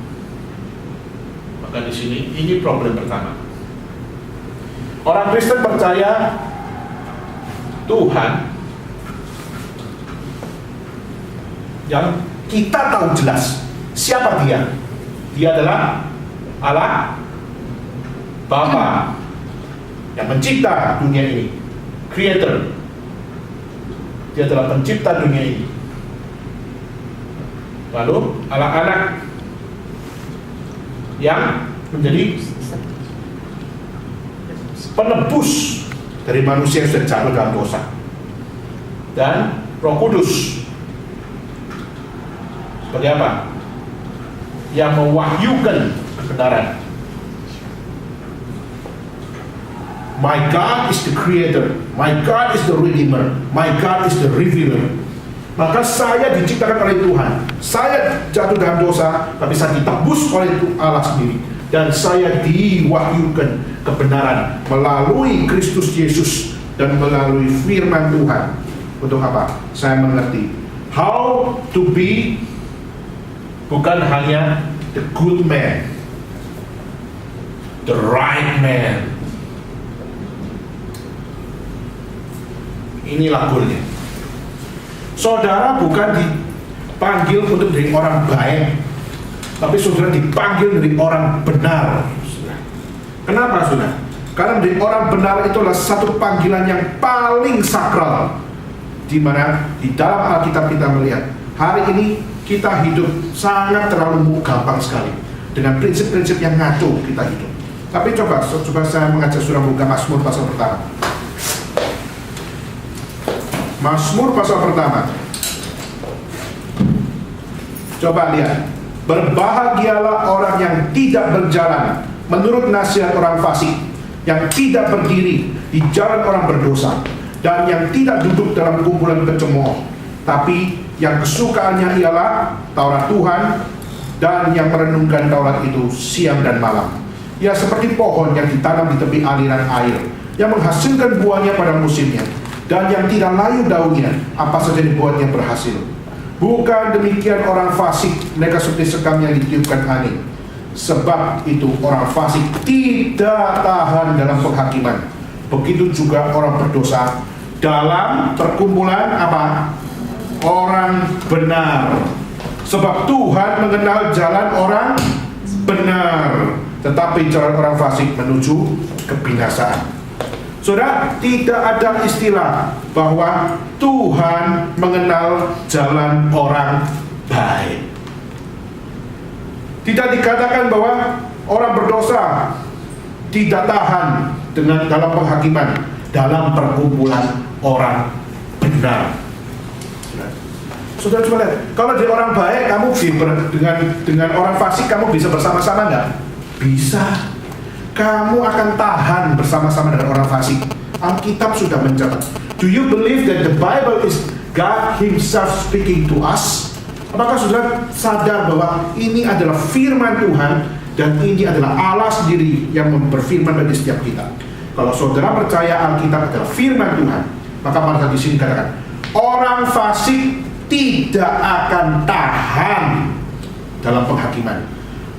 Maka di sini ini problem pertama. Orang Kristen percaya Tuhan yang kita tahu jelas siapa dia. Dia adalah Allah Bapa yang mencipta dunia ini, Creator. Dia adalah pencipta dunia ini. Lalu Allah Anak yang menjadi penebus dari manusia yang sudah jatuh dalam dosa, dan Roh Kudus sebagai apa? Yang mewahyukan kebenaran. My God is the creator, my God is the redeemer, my God is the revealer. Maka saya diciptakan oleh Tuhan, saya jatuh dalam dosa, tapi saya ditebus oleh Allah sendiri, dan saya diwahyukan kebenaran melalui Kristus Yesus dan melalui firman Tuhan. Untuk apa? Saya mengerti how to be, bukan hanya the good man, the right man. Inilah goalnya. Saudara bukan dipanggil untuk menjadi orang baik, tapi saudara dipanggil menjadi orang benar. Kenapa saudara? Karena menjadi orang benar itulah satu panggilan yang paling sakral, di mana di dalam Alkitab kita melihat hari ini kita hidup sangat terlalu gampang sekali dengan prinsip-prinsip yang ngaco kita hidup. Tapi coba saya mengajak saudara buka Mazmur pasal pertama. Mazmur pasal pertama. Coba lihat. Berbahagialah orang yang tidak berjalan menurut nasihat orang fasik, yang tidak berdiri di jalan orang berdosa, dan yang tidak duduk dalam kumpulan pencemooh, tapi yang kesukaannya ialah Taurat Tuhan, dan yang merenungkan Taurat itu siang dan malam. Ia seperti pohon yang ditanam di tepi aliran air, yang menghasilkan buahnya pada musimnya, dan yang tidak layu daunnya, apa saja dibuatnya berhasil. Bukan demikian orang fasik, mereka seperti sekam yang ditiupkan angin. Sebab itu orang fasik tidak tahan dalam penghakiman. Begitu juga orang berdosa dalam perkumpulan apa? Orang benar. Sebab Tuhan mengenal jalan orang benar, tetapi jalan orang fasik menuju kebinasaan. Saudara, tidak ada istilah bahwa Tuhan mengenal jalan orang baik. Tidak dikatakan bahwa orang berdosa tidak tahan dalam penghakiman, dalam perkumpulan orang benar. Saudara, coba lihat, kalau jadi orang baik, kamu dengan orang fasik kamu bisa bersama-sama nggak? Bisa. Kamu akan tahan bersama-sama dengan orang fasik. Alkitab sudah mencatat. Do you believe that the Bible is God Himself speaking to us? Apakah saudara sadar bahwa ini adalah firman Tuhan, dan ini adalah Allah sendiri yang berfirman bagi setiap kita? Kalau saudara percaya Alkitab adalah firman Tuhan, maka pada di sini katakan, orang fasik tidak akan tahan dalam penghakiman.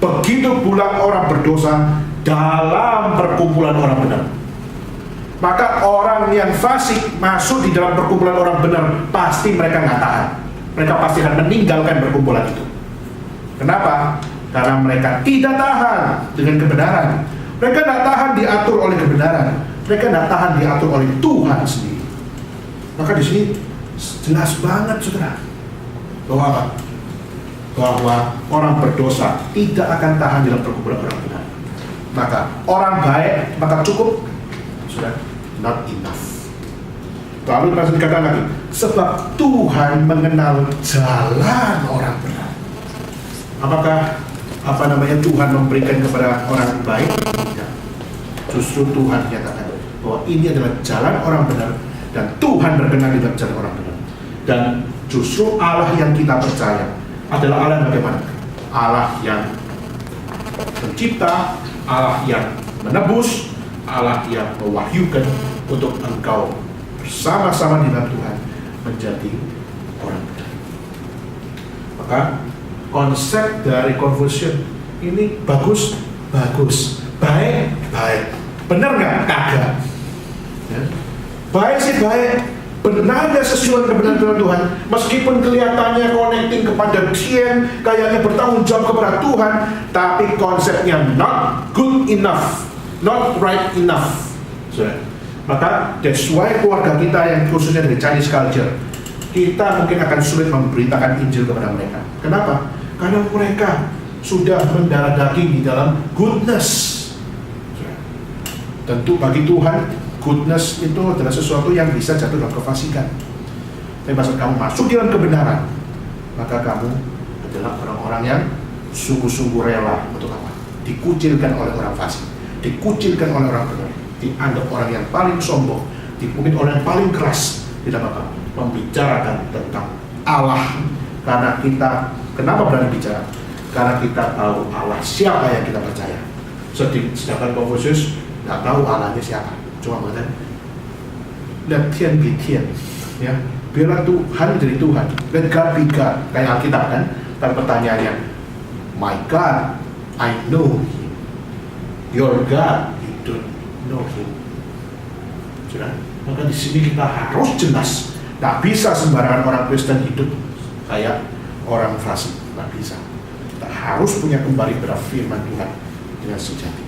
Begitu pula orang berdosa dalam perkumpulan orang benar. Maka orang yang fasik masuk di dalam perkumpulan orang benar, pasti mereka nggak tahan. Mereka pasti akan meninggalkan perkumpulan itu. Kenapa? Karena mereka tidak tahan dengan kebenaran. Mereka tidak tahan diatur oleh kebenaran. Mereka tidak tahan diatur oleh Tuhan sendiri. Maka di sini jelas banget, saudara, bahwa apa? Bahwa orang berdosa tidak akan tahan dalam perkumpulan orang benar. Maka orang baik, maka cukup, sudah, not enough. Lalu masih dikatakan lagi, sebab Tuhan mengenal jalan orang benar. Apakah Tuhan memberikan kepada orang baik? Tidak. Justru Tuhan nyatakan bahwa ini adalah jalan orang benar, dan Tuhan berkenan di dalam jalan orang benar. Dan justru Allah yang kita percaya adalah Allah yang bagaimana? Allah yang pencipta, Allah yang menebus, Allah yang mewahyukan untuk engkau bersama-sama di dalam Tuhan menjadi orang benar. Maka konsep dari conversion ini bagus, baik, benar nggak? Kagak. Ya. Baik sih baik, benar nggak sesuai kebenaran Tuhan? Meskipun kelihatannya connecting kepada Dia, kayaknya bertanggung jawab kepada Tuhan, tapi konsepnya not good enough, not right enough. So, maka that's why keluarga kita yang khususnya dari Chinese culture, kita mungkin akan sulit memberitakan Injil kepada mereka. Kenapa? Karena mereka sudah mendarah daging di dalam goodness. Tentu bagi Tuhan, goodness itu adalah sesuatu yang bisa jatuh dalam kefasikan. Tapi maksud kamu masuk di dalam kebenaran, maka kamu adalah orang-orang yang sungguh-sungguh rela untuk apa? Dikucilkan oleh orang fasik, dikucilkan oleh orang benar, dianggap orang yang paling sombong, mungkin orang yang paling keras di dalam apa? Membicarakan tentang Allah. Karena kita, kenapa berani bicara? Karena kita tahu Allah siapa yang kita percaya. Sedangkan Konfusius nggak tahu Allahnya siapa, cuma mengatakan let Tian be Tian, ya, biarlah Tuhan jadi Tuhan, let God be God, kayak Alkitab kan. Dan pertanyaannya, my God, I know Him, your God, you don't know Him. Sudah, maka di sini kita harus jelas, nggak bisa sembarangan orang Kristen hidup kayak orang fasik, nggak bisa. Kita harus punya kembali pada firman Tuhan dengan sejati.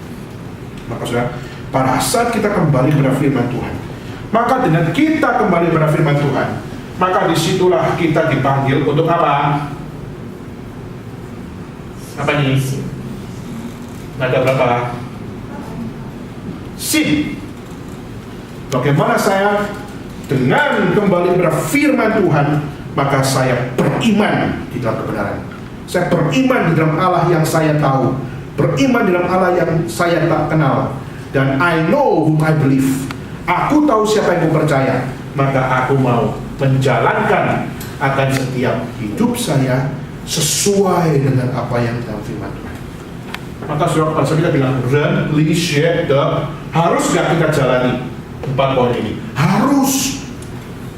Maka saudara, pada saat kita kembali pada firman Tuhan, maka dengan kita kembali pada firman Tuhan, maka disitulah kita dipanggil untuk apa? Apa nih? Ada berapa? Sin. Bagaimana saya dengan kembali pada firman Tuhan, maka saya beriman di dalam kebenaran. Saya beriman di dalam Allah yang saya tahu, beriman di dalam Allah yang saya tak kenal. Dan I know whom I believe. Aku tahu siapa yang aku percaya. Maka aku mau menjalankan akan setiap hidup saya sesuai dengan apa yang dalam firman Tuhan. Maka surat pasal kita bilang, Ren, Li, She, De, harus gak kita jalani 4 poin ini? Harus.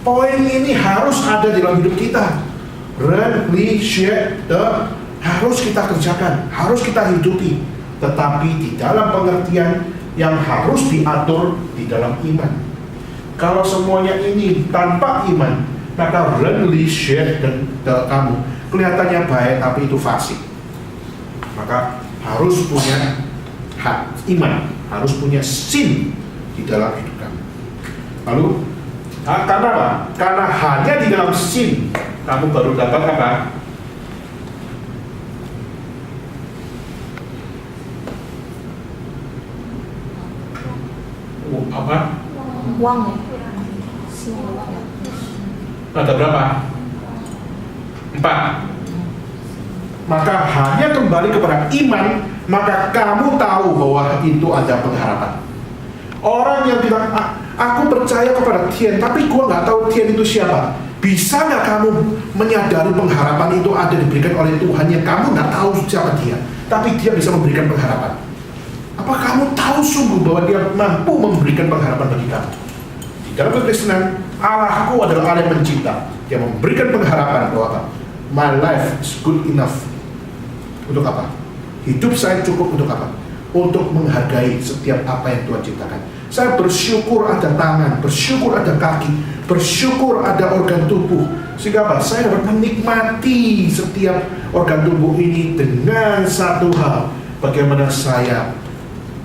Poin ini harus ada di dalam hidup kita. Ren, Li, She, De, harus kita kerjakan, harus kita hidupi. Tetapi di dalam pengertian yang harus diatur di dalam iman. Kalau semuanya ini tanpa iman, maka Ren, Li, She, dan kamu kelihatannya baik tapi itu fasik. Maka harus punya iman, harus punya sin di dalam hidup kamu. Lalu karena apa? Karena hanya di dalam sin kamu baru dapat apa? Apa? Uang. Ada berapa? 4. Maka hanya kembali kepada iman, maka kamu tahu bahwa itu ada pengharapan. Orang yang bilang, aku percaya kepada Tian, tapi gua nggak tahu Tian itu siapa. Bisa nggak kamu menyadari pengharapan itu ada diberikan oleh Tuhan yang kamu nggak tahu siapa dia, tapi dia bisa memberikan pengharapan. Apa kamu tahu sungguh bahwa dia mampu memberikan pengharapan bagi kamu? Di dalam kekristenan, Allahku adalah Allah yang mencipta, yang memberikan pengharapan bahwa apa? My life is good enough. Untuk apa? Hidup saya cukup untuk apa? Untuk menghargai setiap apa yang Tuhan ciptakan. Saya bersyukur ada tangan, bersyukur ada kaki, bersyukur ada organ tubuh. Sehingga apa? Saya dapat menikmati setiap organ tubuh ini dengan satu hal. Bagaimana saya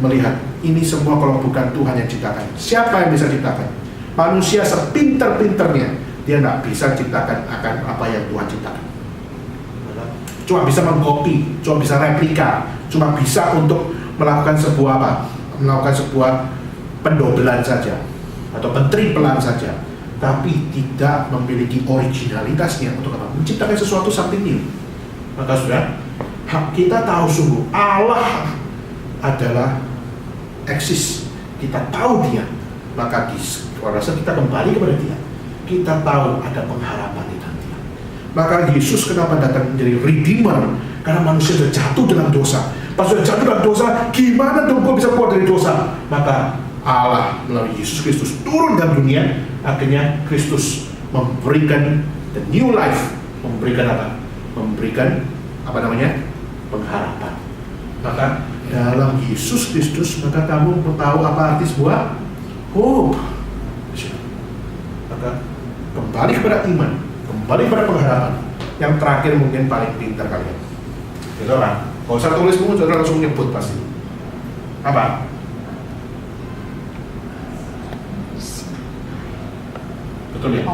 melihat ini semua kalau bukan Tuhan yang ciptakan. Siapa yang bisa ciptakan? Manusia sepinter-pinternya, dia nggak bisa ciptakan akan apa yang Tuhan ciptakan. Cuma bisa mengcopy, cuma bisa replika, cuma bisa untuk melakukan sebuah apa? Melakukan sebuah pendobelan saja atau pentriplean saja, tapi tidak memiliki originalitasnya untuk apa? Menciptakan sesuatu something new. Maka sudah, kita tahu sungguh Allah adalah eksis. Kita tahu dia, maka pada saat kita kembali kepada dia, kita tahu ada pengharapan di dalam dia. Maka Yesus kenapa datang menjadi redeemer? Karena manusia sudah jatuh dalam dosa. Pas sudah jatuh dalam dosa, gimana dong gue bisa keluar dari dosa? Maka Allah melalui Yesus Kristus turun dalam dunia. Akhirnya Kristus memberikan the new life. Memberikan apa? Memberikan apa namanya? Pengharapan. Maka dalam Yesus Kristus, maka kamu tahu apa arti sebuah hope. Maka kembali kepada iman, kembali kepada pengharapan. Yang terakhir mungkin paling pintar kalian. Gitu lah. Kalau saya tulis pun saudara langsung nyebut pasti. Apa? Betul ya?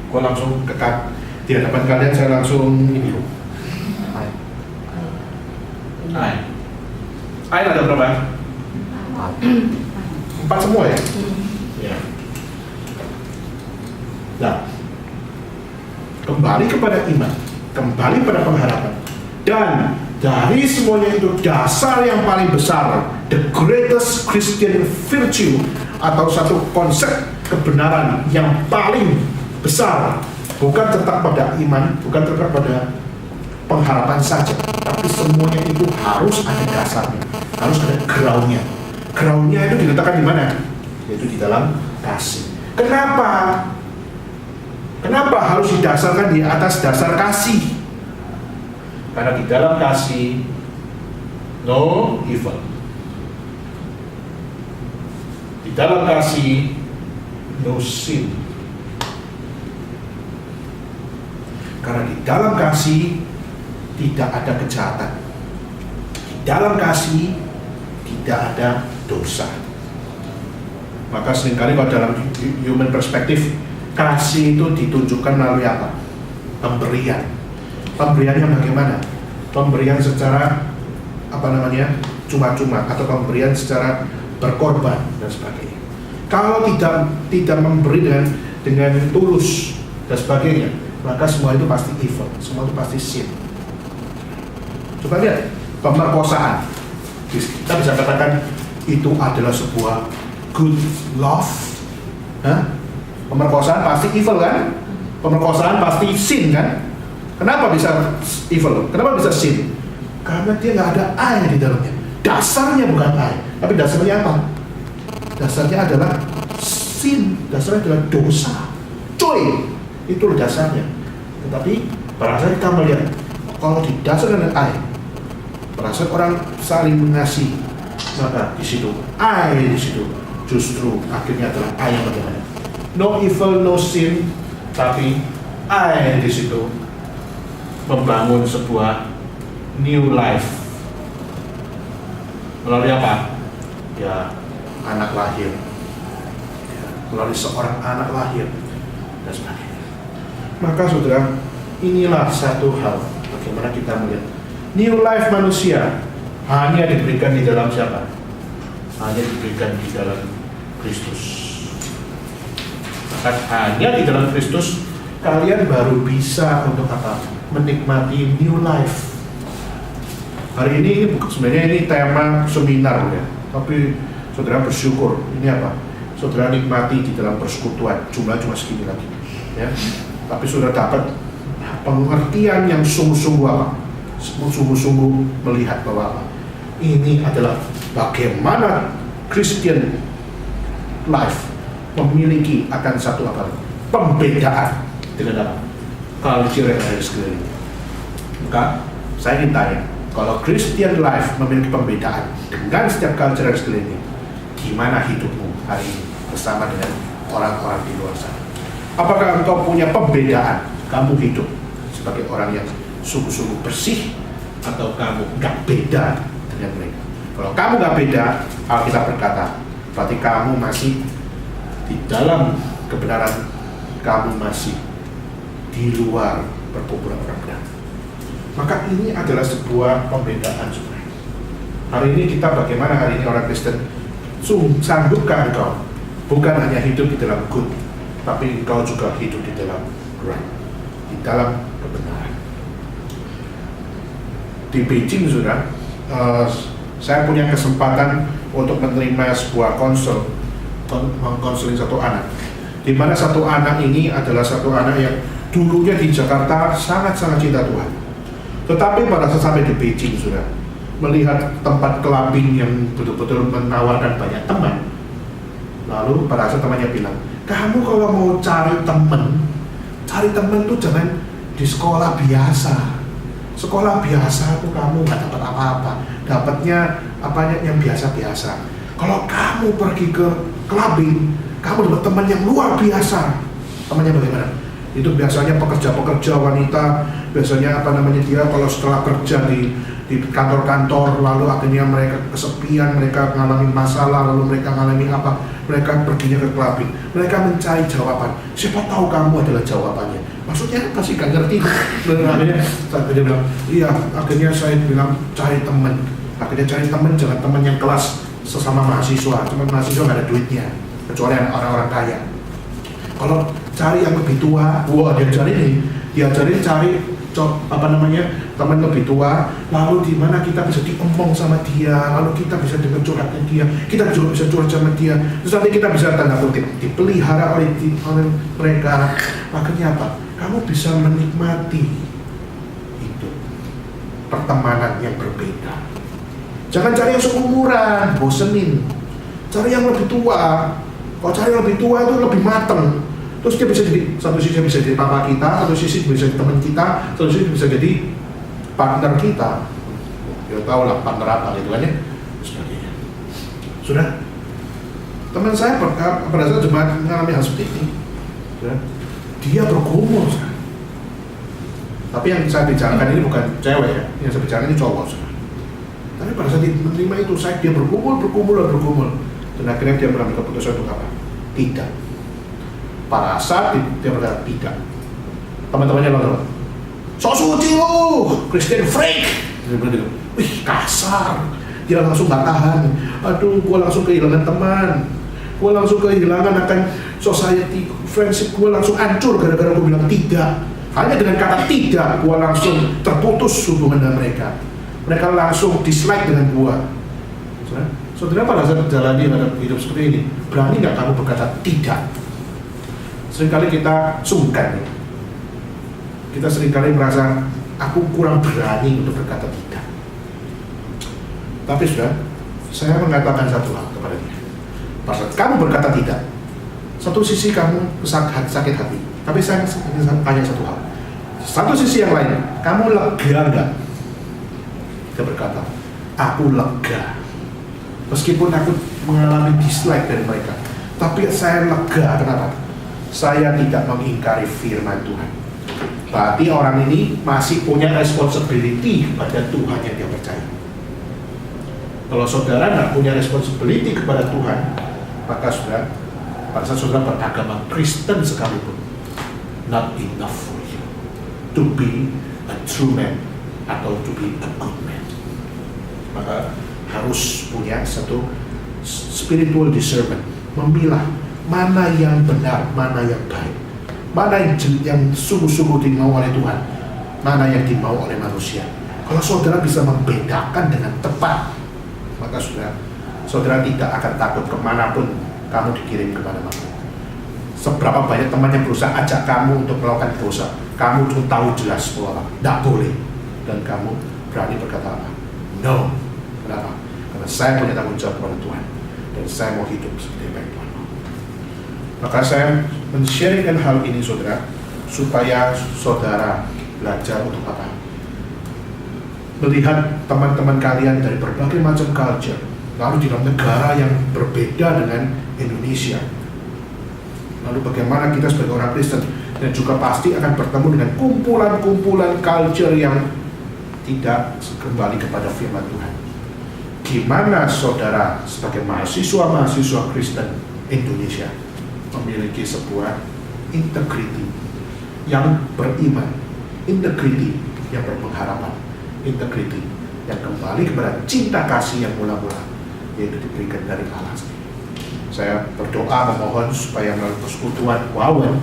Kau langsung kekat di hadapan kalian, saya langsung ini loh. I ada berapa? 4 semua ya? Ya. Nah, kembali kepada iman, kembali pada pengharapan, dan dari semuanya itu dasar yang paling besar, the greatest Christian virtue, atau satu konsep kebenaran yang paling besar, bukan terletak pada iman, bukan terletak pada pengharapan saja, tapi semuanya itu harus ada dasarnya, harus ada groundnya. Groundnya itu diletakkan di mana? Yaitu di dalam kasih. Kenapa? Kenapa harus didasarkan di atas dasar kasih? Karena di dalam kasih no evil. Di dalam kasih no sin. Karena di dalam kasih tidak ada kejahatan. Di dalam kasih tidak ada dosa. Maka seringkali kalau dalam human perspektif, kasih itu ditunjukkan melalui apa? Pemberian. Pemberiannya bagaimana? Pemberian secara cuma-cuma, atau pemberian secara berkorban dan sebagainya. Kalau tidak memberi dengan tulus dan sebagainya, maka semua itu pasti evil, semua itu pasti sin. Coba lihat pemerkosaan. Kita bisa katakan itu adalah sebuah good love. Pemerkosaan pasti evil kan? Pemerkosaan pasti sin kan? Kenapa bisa evil? Kenapa bisa sin? Karena dia nggak ada I di dalamnya. Dasarnya bukan I, tapi dasarnya apa? Dasarnya adalah sin, dasarnya adalah dosa. Coy, itu dasarnya. Tetapi pada saat kita melihat, kalau di dasar dengan I, pada saat orang saling mengasihi, maka di situ I di situ justru akhirnya adalah I yang bagaimana? No evil, no sin, tapi I di situ membangun sebuah new life. Melalui apa? Ya, anak lahir. Ya, melalui seorang anak lahir dan sebagainya. Maka saudara, inilah satu hal bagaimana kita melihat new life manusia hanya diberikan di dalam siapa? Hanya diberikan di dalam Kristus. Maka hanya di dalam Kristus kalian baru bisa untuk apa? Menikmati new life. Hari ini sebenarnya ini tema seminar ya, tapi saudara bersyukur ini apa? Saudara nikmati di dalam persekutuan, jumlah cuma segini lagi, ya. Tapi saudara dapat pengertian yang sungguh-sungguh apa? Sungguh-sungguh melihat bahwa apa? Ini adalah bagaimana Christian life memiliki akan satu apa? Pembedaan dengan apa? Culture yang ada di sekeliling. Maka saya ingin tanya, kalau Christian life memiliki pembedaan dengan setiap culture yang sekeliling, gimana hidupmu hari ini bersama dengan orang-orang di luar sana? Apakah engkau punya pembedaan? Kamu hidup sebagai orang yang sungguh-sungguh bersih, atau kamu gak beda dengan mereka? Kalau kamu gak beda, Alkitab berkata, berarti kamu masih di dalam kebenaran, kamu masih di luar perkumpulan orang benar. Maka ini adalah sebuah pembedaan sebenarnya. Hari ini kita bagaimana hari ini orang Kristen sanggupkah engkau bukan hanya hidup di dalam good, tapi engkau juga hidup di dalam right, di dalam kebenaran. Di Beijing sudah saya punya kesempatan untuk menerima sebuah konseling satu anak, di mana satu anak ini adalah satu anak yang dulunya di Jakarta sangat-sangat cinta Tuhan, tetapi pada saat sampai di Beijing sudah melihat tempat clubbing yang betul-betul menawarkan banyak teman. Lalu pada saat temannya bilang, kamu kalau mau cari teman tuh jangan di sekolah biasa. Sekolah biasa tuh kamu nggak dapat apa-apa, dapatnya apanya yang biasa-biasa. Kalau kamu pergi ke clubbing, kamu dapat teman yang luar biasa. Temannya bagaimana? Itu biasanya pekerja-pekerja wanita, biasanya dia kalau setelah kerja di kantor-kantor, lalu akhirnya mereka kesepian, mereka mengalami masalah, lalu mereka mengalami apa? Mereka perginya ke clubbing, mereka mencari jawaban. Siapa tahu kamu adalah jawabannya. Maksudnya apa sih? Gak ngerti. Dan akhirnya dia bilang, iya, akhirnya saya bilang cari teman. Akhirnya cari teman, jangan teman yang kelas sesama mahasiswa. Cuma mahasiswa gak ada duitnya, kecuali orang-orang kaya. Kalau cari yang lebih tua, diajarin cari teman lebih tua, lalu di mana kita bisa diomong sama dia, lalu kita bisa dengar curhatnya dia, kita juga bisa curhat sama dia, terus nanti kita bisa tanda kutip dipelihara oleh mereka. Akhirnya apa? Kamu bisa menikmati hidup pertemanan yang berbeda. Jangan cari yang seumuran, bosenin. Cari yang lebih tua. Kalau cari yang lebih tua itu lebih mateng. Terus dia bisa jadi, satu sisi bisa jadi papa kita, satu sisi bisa jadi teman kita, satu sisi bisa jadi partner kita. Ya tahu lah partner apa gitu kan ya. Sebagainya. Sudah. Teman saya pada saat jemaat mengalami hal seperti ini. Sudah. Dia bergumul. Tapi yang saya bicarakan ini bukan cewek ya, yang saya bicarakan ini cowok. Tapi pada saat dia menerima itu, dia bergumul. Dan akhirnya dia mengambil keputusan untuk apa? Tidak. Pada saat dia berkata tidak, teman-temannya lalu, sok suci lu, Christian freak. Wih, kasar. Dia langsung gak tahan. Aduh, gue langsung kehilangan teman, gue langsung kehilangan akan society, friendship gue langsung hancur gara-gara gue bilang tidak. Hanya dengan kata tidak, gue langsung terputus hubungan dengan mereka. Mereka langsung dislike dengan gue. Saudara, pada saat menjalani hidup seperti ini, berani gak kamu berkata tidak? Seringkali kita sungkan. Kita seringkali merasa aku kurang berani untuk berkata tidak. Tapi sudah, saya mengatakan satu hal kepada dia. Pada saat kamu berkata tidak, satu sisi kamu sakit hati. Tapi saya tanya satu hal. Satu sisi yang lain, kamu lega enggak? Dia berkata, aku lega. Meskipun aku mengalami dislike dari mereka, tapi saya lega. Kenapa? Saya tidak mengingkari firman Tuhan. Berarti orang ini masih punya responsibility kepada Tuhan yang dia percaya. Kalau saudara nggak punya responsibility kepada Tuhan, maka saudara, pada saat saudara beragama Kristen sekalipun, not enough for you to be a true man atau to be a good man. Maka harus punya satu spiritual discernment, memilah mana yang benar, mana yang baik, mana yang sungguh-sungguh dimau oleh Tuhan, mana yang dimau oleh manusia. Kalau saudara bisa membedakan dengan tepat, maka saudara tidak akan takut kemanapun kamu dikirim kemana-mana. Seberapa banyak teman yang berusaha ajak kamu untuk melakukan dosa, kamu tuh tahu jelas bahwa tidak boleh, dan kamu berani berkata apa? No. Kenapa? Karena saya punya tanggung jawab kepada Tuhan, dan saya mau hidup seperti baik Tuhan. Maka saya men-sharingkan hal ini saudara, supaya saudara belajar untuk apa? Melihat teman-teman kalian dari berbagai macam culture, lalu di dalam negara yang berbeda dengan Indonesia. Lalu bagaimana kita sebagai orang Kristen, dan juga pasti akan bertemu dengan kumpulan-kumpulan culture yang tidak kembali kepada firman Tuhan. Gimana saudara sebagai mahasiswa Kristen Indonesia memiliki sebuah integriti yang beriman, integriti yang berpengharapan, integriti yang kembali kepada cinta kasih yang mula-mula, yaitu diberikan dari Allah. Saya berdoa memohon supaya melalui persekutuan Wawen,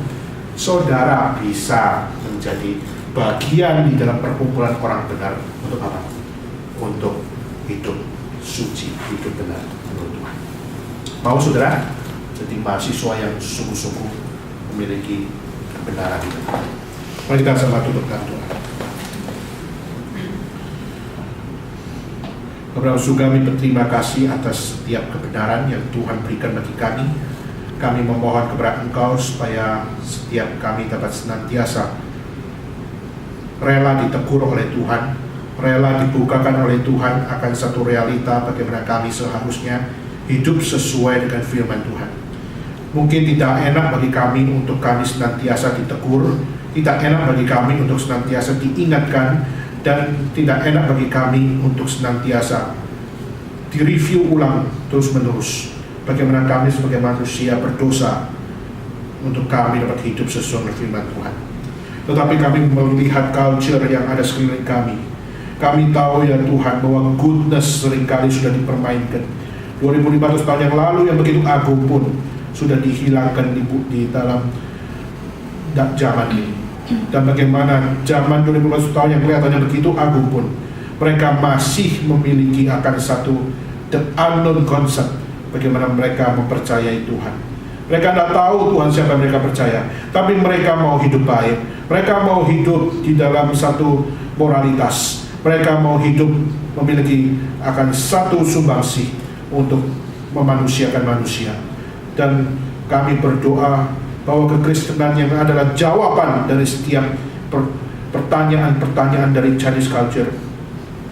saudara bisa menjadi bagian di dalam perkumpulan orang benar. Untuk apa? Untuk hidup suci, hidup benar menurut Tuhan. Mau saudara jadi mahasiswa yang sungguh-sungguh memiliki kebenaran itu. Mari kita sama tutup doa. Bapak Surga, kami berterima kasih atas setiap kebenaran yang Tuhan berikan bagi kami. Kami memohon kepada Engkau supaya setiap kami dapat senantiasa rela ditegur oleh Tuhan, rela dibukakan oleh Tuhan akan satu realita bagaimana kami seharusnya hidup sesuai dengan firman Tuhan. Mungkin tidak enak bagi kami untuk kami senantiasa ditegur, tidak enak bagi kami untuk senantiasa diingatkan, dan tidak enak bagi kami untuk senantiasa direview ulang terus-menerus. Bagaimana kami sebagai manusia berdosa untuk kami dapat hidup sesuai dengan firman Tuhan. tetapi kami melihat culture yang ada sekeliling kami. Kami tahu ya Tuhan bahwa goodness seringkali sudah dipermainkan. 2500 tahun yang lalu yang begitu agung pun sudah dihilangkan di dalam zaman ini. Dan bagaimana zaman 2500 tahun yang kelihatannya begitu agung pun mereka masih memiliki akan satu the unknown concept, bagaimana mereka mempercayai Tuhan. Mereka tidak tahu Tuhan siapa yang mereka percaya, tapi mereka mau hidup baik. Mereka mau hidup di dalam satu moralitas. Mereka mau hidup memiliki akan satu sumbangsih untuk memanusiakan manusia. Dan kami berdoa bahwa kekristenan yang adalah jawaban dari setiap pertanyaan-pertanyaan dari Chinese culture.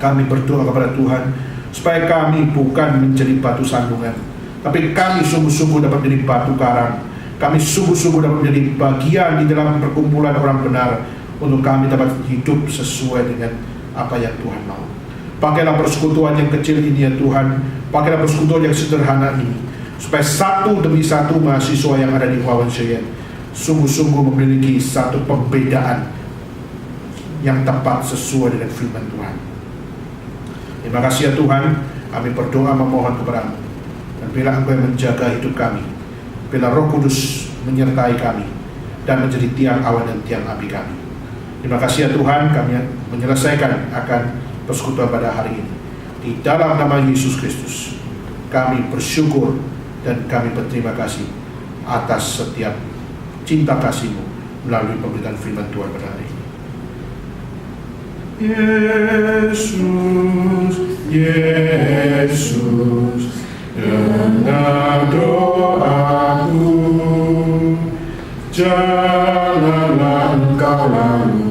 Kami berdoa kepada Tuhan supaya kami bukan menjadi batu sandungan, tapi kami sungguh-sungguh dapat menjadi batu karang. Kami sungguh-sungguh dapat menjadi bagian di dalam perkumpulan orang benar, untuk kami dapat hidup sesuai dengan apa yang Tuhan mau. Pakailah persekutuan yang kecil ini ya Tuhan, pakailah persekutuan yang sederhana ini, supaya satu demi satu mahasiswa yang ada di Huawan Sheyen sungguh-sungguh memiliki satu pembedaan yang tepat sesuai dengan firman Tuhan. Terima kasih ya Tuhan, kami berdoa memohon kepadamu. Dan bila Engkau yang menjaga hidup kami, bila Roh Kudus menyertai kami dan menjadi tiang awan dan tiang api kami. Terima kasih ya Tuhan, kami menyelesaikan akan persekutuan pada hari ini. Di dalam nama Yesus Kristus, kami bersyukur dan kami berterima kasih atas setiap cinta kasih-Mu melalui pemberitaan firman Tuhan pada hari ini. Yesus, Yesus, dengar doaku, janganlah Engkau lalui,